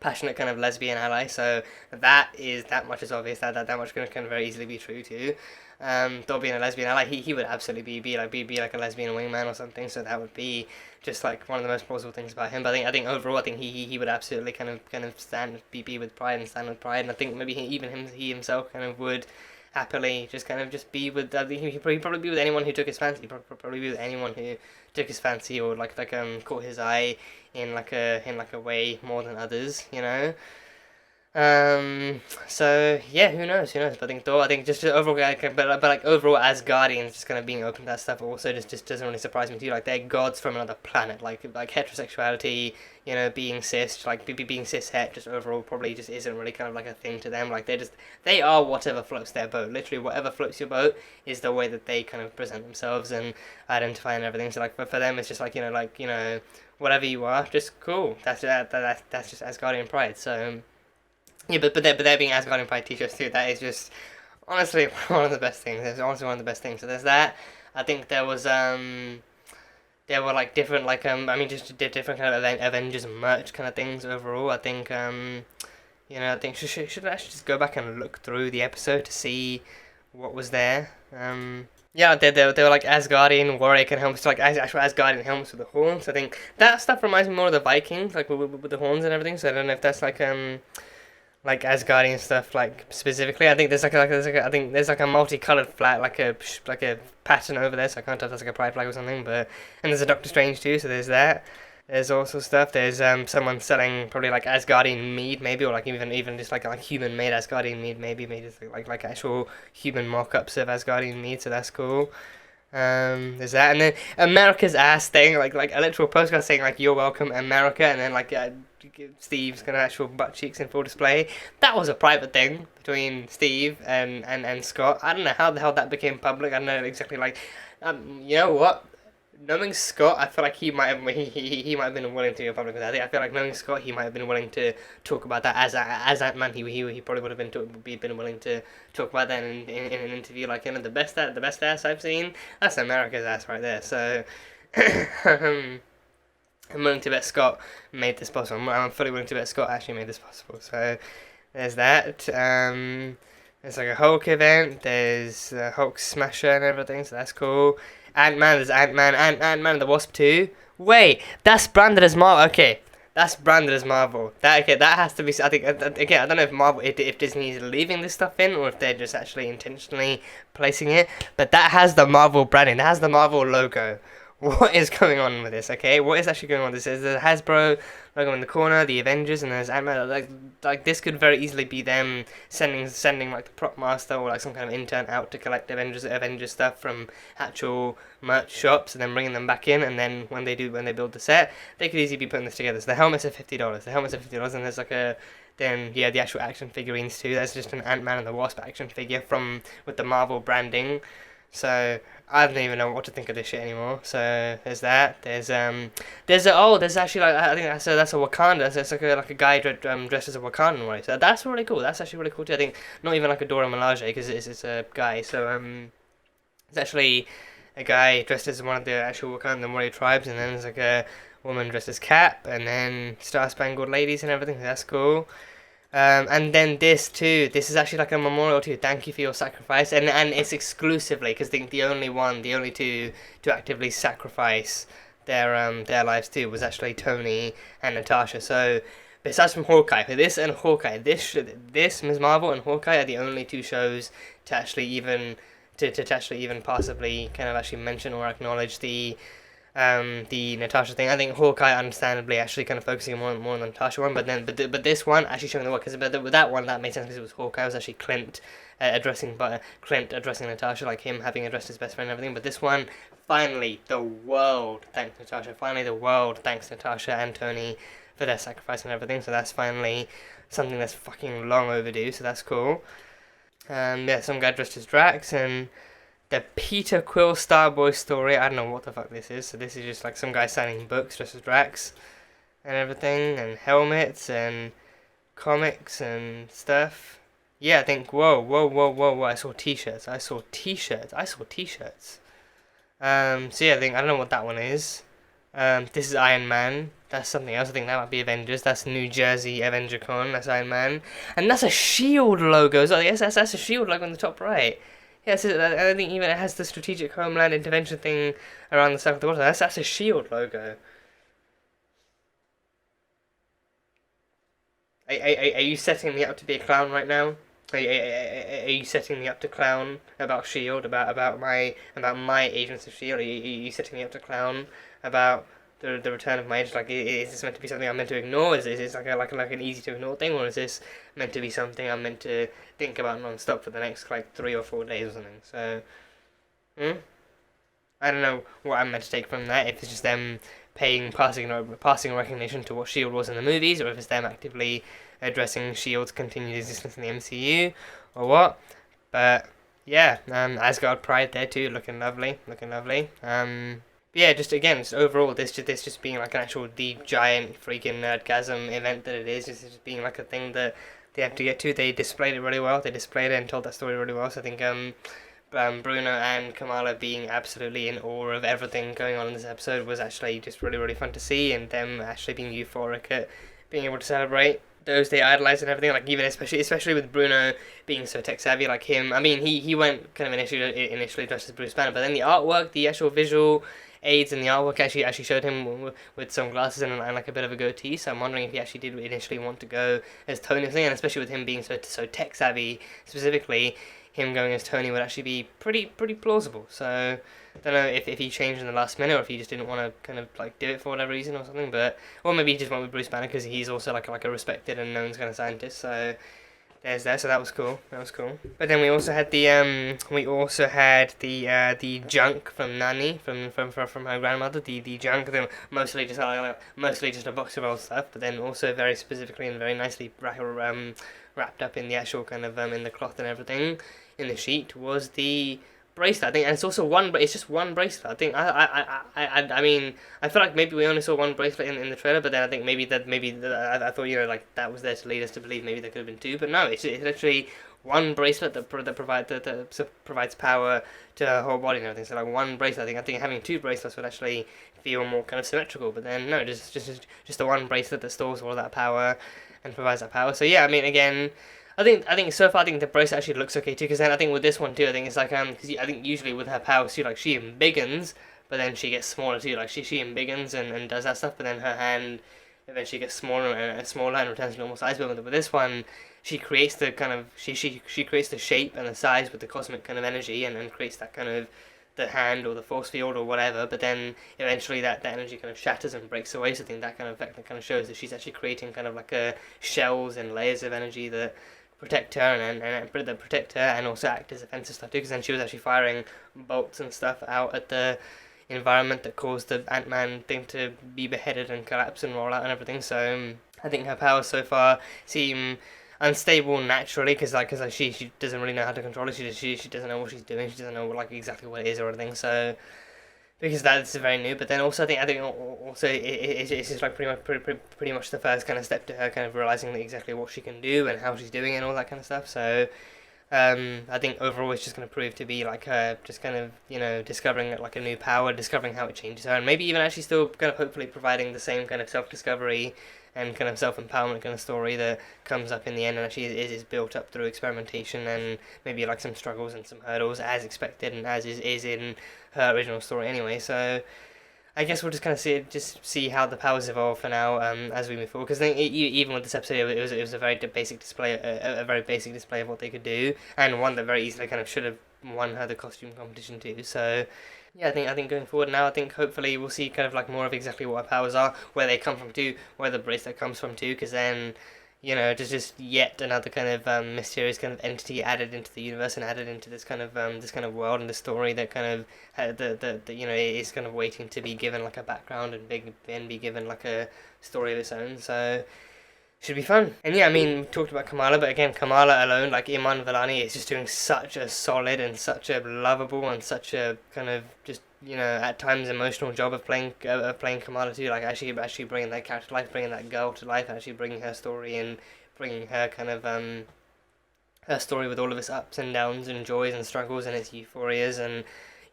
passionate kind of lesbian ally. So that much is obvious. That much can kind of very easily be true too. Thor being a lesbian ally, he would absolutely be like a lesbian wingman or something. So that would be just like one of the most plausible things about him. But I think overall, I think he would absolutely kind of stand be with pride and stand with pride. And I think maybe he himself kind of would happily just kind of just be with. I think he'd probably be with anyone who took his fancy. He'd probably be with anyone who took his fancy or like caught his eye in like a way more than others. You know. So yeah, who knows? But I think Thor. I think just overall, but like overall, as Guardians, just kind of being open to that stuff also just doesn't really surprise me too. Like they're gods from another planet. Like heterosexuality, being cis, like being cis het, just overall probably just isn't really kind of like a thing to them. Like they are whatever floats their boat. Literally, whatever floats your boat is the way that they kind of present themselves and identify and everything. So like, but for them, it's just like whatever you are, just cool. That's just Asgardian pride. So. Yeah, but they're being Asgardian Pride t-shirts too. That is just honestly one of the best things. It's honestly one of the best things. So there's that. I think there was there were like different just different kind of Avengers merch kind of things overall. I think I think should I actually just go back and look through the episode to see what was there. Yeah, they were like Asgardian warrior kind of helmets, like actual Asgardian helmets with the horns. I think that stuff reminds me more of the Vikings, like with the horns and everything. So I don't know if that's like Asgardian stuff, like specifically. I think there's like a multicolored flag, like a pattern over there. So I can't tell if that's like a pride flag or something. And there's a Doctor Strange too. So there's that. There's also stuff. There's someone selling probably like Asgardian mead maybe, or like even just like human made Asgardian mead maybe just like actual human mock-ups of Asgardian mead. So that's cool. There's that, and then America's ass thing, like a literal postcard saying like "You're welcome, America," and then like Steve's kind of actual butt cheeks in full display. That was a private thing between Steve and Scott. I don't know how the hell that became public. I don't know exactly. Like, you know what? Knowing Scott, I feel like he might have been willing to go public with that. I feel like knowing Scott, he might have been willing to talk about that as Ant-Man. He probably would have been willing to talk about that in an interview. Like, the best ass I've seen. That's America's ass right there. So I'm willing to bet Scott made this possible. I'm fully willing to bet Scott actually made this possible. So there's that. There's like a Hulk event. There's Hulk Smasher and everything. So that's cool. Ant-Man, there's Ant-Man and the Wasp too. Wait, that's branded as Marvel. Okay, that's branded as Marvel. That has to be. I think again, I don't know if Marvel, if Disney is leaving this stuff in or if they're just actually intentionally placing it. But that has the Marvel branding. That has the Marvel logo. What is going on with this? Okay, what is actually going on with this? Is the Hasbro logo in the corner, the Avengers, and there's Ant-Man. Like this could very easily be them sending like the prop master or like some kind of intern out to collect Avengers stuff from actual merch shops and then bringing them back in. And then when they build the set, they could easily be putting this together. So the helmets are $50. And there's like the actual action figurines too. There's just an Ant-Man and the Wasp action figure with the Marvel branding. So I don't even know what to think of this shit anymore. So there's that. There's actually like I think that's a Wakanda. So it's like a guy dressed as a Wakandan warrior. So that's really cool. That's actually really cool too. I think not even like a Dora Milaje because it's a guy. So it's actually a guy dressed as one of the actual Wakandan warrior tribes, and then there's like a woman dressed as Cap, and then Star Spangled Ladies and everything. So that's cool. And then this too. This is actually like a memorial to thank you for your sacrifice, and it's exclusively because the only two to actively sacrifice their lives too was actually Tony and Natasha. So besides from Hawkeye, for this and Hawkeye, this Ms. Marvel and Hawkeye are the only two shows to actually even possibly kind of actually mention or acknowledge the the Natasha thing. I think Hawkeye, understandably, actually kind of focusing more on the Natasha one, but this one actually showing the work, because with that one that made sense because it was Hawkeye. It was actually Clint addressing Natasha, like him having addressed his best friend and everything. But this one, finally, the world thanks Natasha. Finally, the world thanks Natasha and Tony for their sacrifice and everything. So that's finally something that's fucking long overdue. So that's cool. Yeah, some guy dressed as Drax, and the Peter Quill Starboy story. I don't know what the fuck this is. So this is just like some guy signing books dressed as Drax and everything, and helmets and comics and stuff. Yeah, I think, whoa, I saw t-shirts. So yeah, I don't know what that one is. This is Iron Man. That's something else. I think that might be Avengers. That's New Jersey Avenger Con. That's Iron Man. And that's a SHIELD logo. So yes, that's a SHIELD logo on the top right. Yes, I don't think even it has the Strategic Homeland Intervention thing around the south of the water. That's a SHIELD logo. Are you setting me up to be a clown right now? Are you setting me up to clown about SHIELD, about my Agents of SHIELD? Are you setting me up to clown about the return of my agents? Like, is this meant to be something I'm meant to ignore? Is this like an easy to ignore thing, or is this meant to be something I'm meant to think about non-stop for the next like 3 or 4 days or something? So, I don't know what I'm meant to take from that. If it's just them passing recognition to what SHIELD was in the movies, or if it's them actively addressing SHIELD's continued existence in the MCU, or what. But yeah, Asgard Pride there too, looking lovely. Yeah, just overall, this just being like an actual deep, giant, freaking nerdgasm event that it is, just being like a thing that they have to get to. They displayed it really well. They displayed it and told that story really well. So I think Bruno and Kamala being absolutely in awe of everything going on in this episode was actually just really, really fun to see, and them actually being euphoric at being able to celebrate those they idolize and everything. Like, even especially with Bruno being so tech savvy, like him. I mean, he went kind of initially dressed as Bruce Banner, but then the artwork, the actual visual aids in the artwork actually showed him with some glasses and like a bit of a goatee. So I'm wondering if he actually did initially want to go as Tony, and especially with him being so tech savvy specifically, him going as Tony would actually be pretty plausible. So I don't know if he changed in the last minute, or if he just didn't want to kind of like do it for whatever reason or something. But or maybe he just went with Bruce Banner because he's also like a respected and known kind of scientist. So there's that. So that was cool. But then we also had the junk from Nani from her grandmother. The junk, mostly just a box of old stuff, but then also very specifically and very nicely wrapped up in the actual kind of in the cloth and everything in the sheet was the bracelet, I think, and it's also it's just one bracelet. I think I mean, I feel like maybe we only saw one bracelet in the trailer, but then I think maybe I thought, you know, like that was there to lead us to believe maybe there could have been two, but no, it's literally one bracelet that provides power to her whole body and everything. So like one bracelet, I think having two bracelets would actually feel more kind of symmetrical, but then no, just the one bracelet that stores all of that power and provides that power. So yeah, I mean, again, I think so far, I think the bracelet actually looks okay too, because then I think with this one too, I think it's like cause I think usually with her powers too, like she embiggens, but then she gets smaller too, like she embiggens and does that stuff, but then her hand eventually gets smaller and returns to normal size. But with this one, she creates the kind of she creates the shape and the size with the cosmic kind of energy, and then creates that kind of the hand or the force field or whatever, but then eventually that energy kind of shatters and breaks away. So I think that kind of effect that kind of shows that she's actually creating kind of like shells and layers of energy that protect her and also act as offensive stuff too, because then she was actually firing bolts and stuff out at the environment that caused the Ant-Man thing to be beheaded and collapse and roll out and everything. So I think her powers so far seem unstable naturally, because she doesn't really know how to control it. She doesn't know what she's doing. She doesn't know like exactly what it is or anything. So because that's very new. But then also I think also it's just like pretty much the first kind of step to her kind of realizing exactly what she can do and how she's doing it and all that kind of stuff. So I think overall it's just going to prove to be like her just kind of, you know, discovering like a new power, discovering how it changes her, and maybe even actually still kind of hopefully providing the same kind of self-discovery and kind of self-empowerment kind of story that comes up in the end and actually is built up through experimentation and maybe like some struggles and some hurdles as expected and as is in her original story anyway. So I guess we'll just kind of see how the powers evolve for now as we move forward. Because I think even with this episode, it was a very basic display, a very basic display of what they could do, and one that very easily kind of should have won her the costume competition too. So yeah, I think going forward now, I think hopefully we'll see kind of like more of exactly what her powers are, where they come from too, where the bracelet comes from too, because then, you know, just yet another kind of mysterious kind of entity added into the universe and added into this kind of world and the story that kind of the you know, is kind of waiting to be given like a background and be given like a story of its own. So should be fun. And yeah, I mean, we talked about Kamala, but again, Kamala alone, like Iman Vellani, is just doing such a solid and such a lovable and such a kind of just, you know, at times emotional job of playing Kamala too. Like actually bringing that character to life, bringing that girl to life, actually bringing her story and bringing her kind of her story with all of its ups and downs and joys and struggles and its euphorias and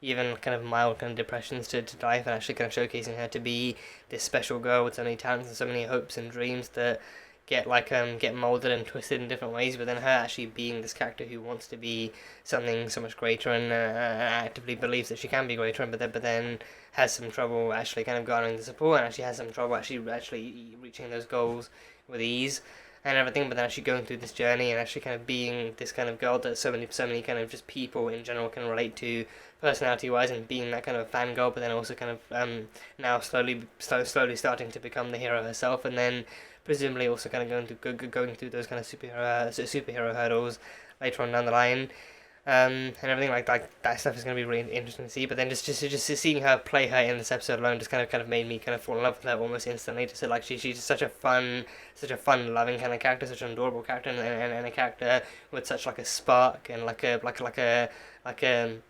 even kind of mild kind of depressions to life, and actually kind of showcasing her to be this special girl with so many talents and so many hopes and dreams that get molded and twisted in different ways, but then her actually being this character who wants to be something so much greater and actively believes that she can be greater, but then has some trouble actually kind of garnering the support, and actually has some trouble actually reaching those goals with ease and everything, but then actually going through this journey and actually kind of being this kind of girl that so many kind of just people in general can relate to personality wise, and being that kind of fangirl, but then also kind of now slowly starting to become the hero herself, and then presumably also kind of going through those kind of superhero hurdles later on down the line, and everything like that stuff is going to be really interesting to see. But then just seeing her play her in this episode alone just kind of made me kind of fall in love with her almost instantly. Just like she's such a fun loving kind of character, such an adorable character, and a character with such like a spark and like a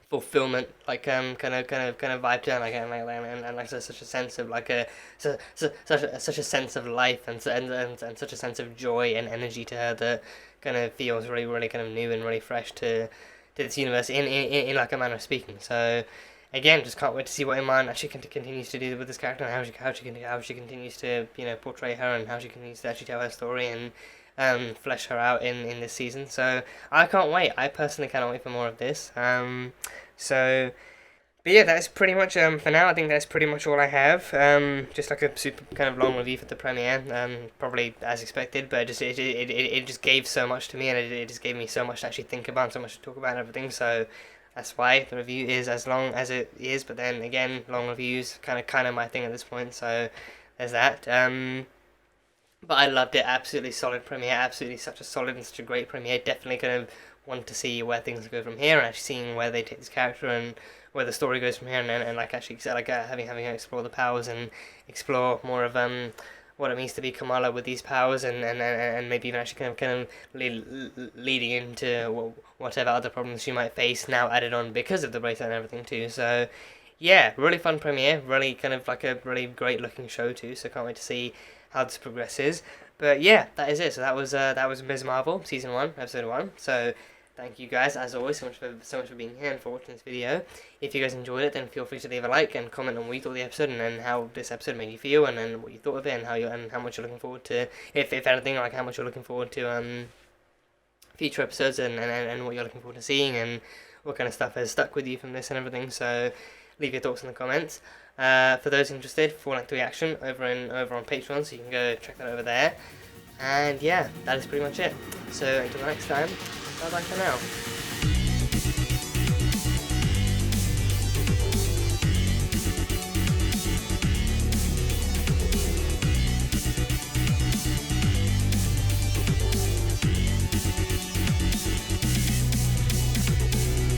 fulfillment, like kind of vibe to her, and such a sense of like such a sense of life and such a sense of joy and energy to her that kind of feels really kind of new and really fresh to this universe in like a manner of speaking. So again, just can't wait to see what Iman actually continues to do with this character, and how she continues to, you know, portray her, and how she continues to actually tell her story and flesh her out in this season. So I can't wait. I personally cannot wait for more of this. But yeah, that's pretty much for now. I think that's pretty much all I have. Just like a super kind of long review for the premiere. Probably as expected, but it just gave so much to me, and it just gave me so much to actually think about, and so much to talk about and everything. So that's why the review is as long as it is. But then again, long reviews kind of my thing at this point. So there's that. But I loved it. Absolutely solid premiere. Absolutely such a solid and such a great premiere. Definitely kind of want to see where things go from here, and actually seeing where they take this character and where the story goes from here, and like actually like having her explore the powers and explore more of what it means to be Kamala with these powers, and maybe even actually kind of leading into whatever other problems she might face now added on because of the bracelet and everything too. So yeah, really fun premiere, really kind of like a really great looking show too. So can't wait to see how this progresses. But yeah, that is it. So that was Ms. Marvel season 1, episode 1. So thank you guys, as always, so much for being here and for watching this video. If you guys enjoyed it, then feel free to leave a like and comment on what you thought of the episode, and then how this episode made you feel, and then what you thought of it, and how much you're looking forward to, if anything, like how much you're looking forward to future episodes, and what you're looking forward to seeing, and what kind of stuff has stuck with you from this and everything. So leave your thoughts in the comments. For those interested, Full Length Reaction over on Patreon, so you can go check that over there. And yeah, that is pretty much it. So until next time, bye bye for now.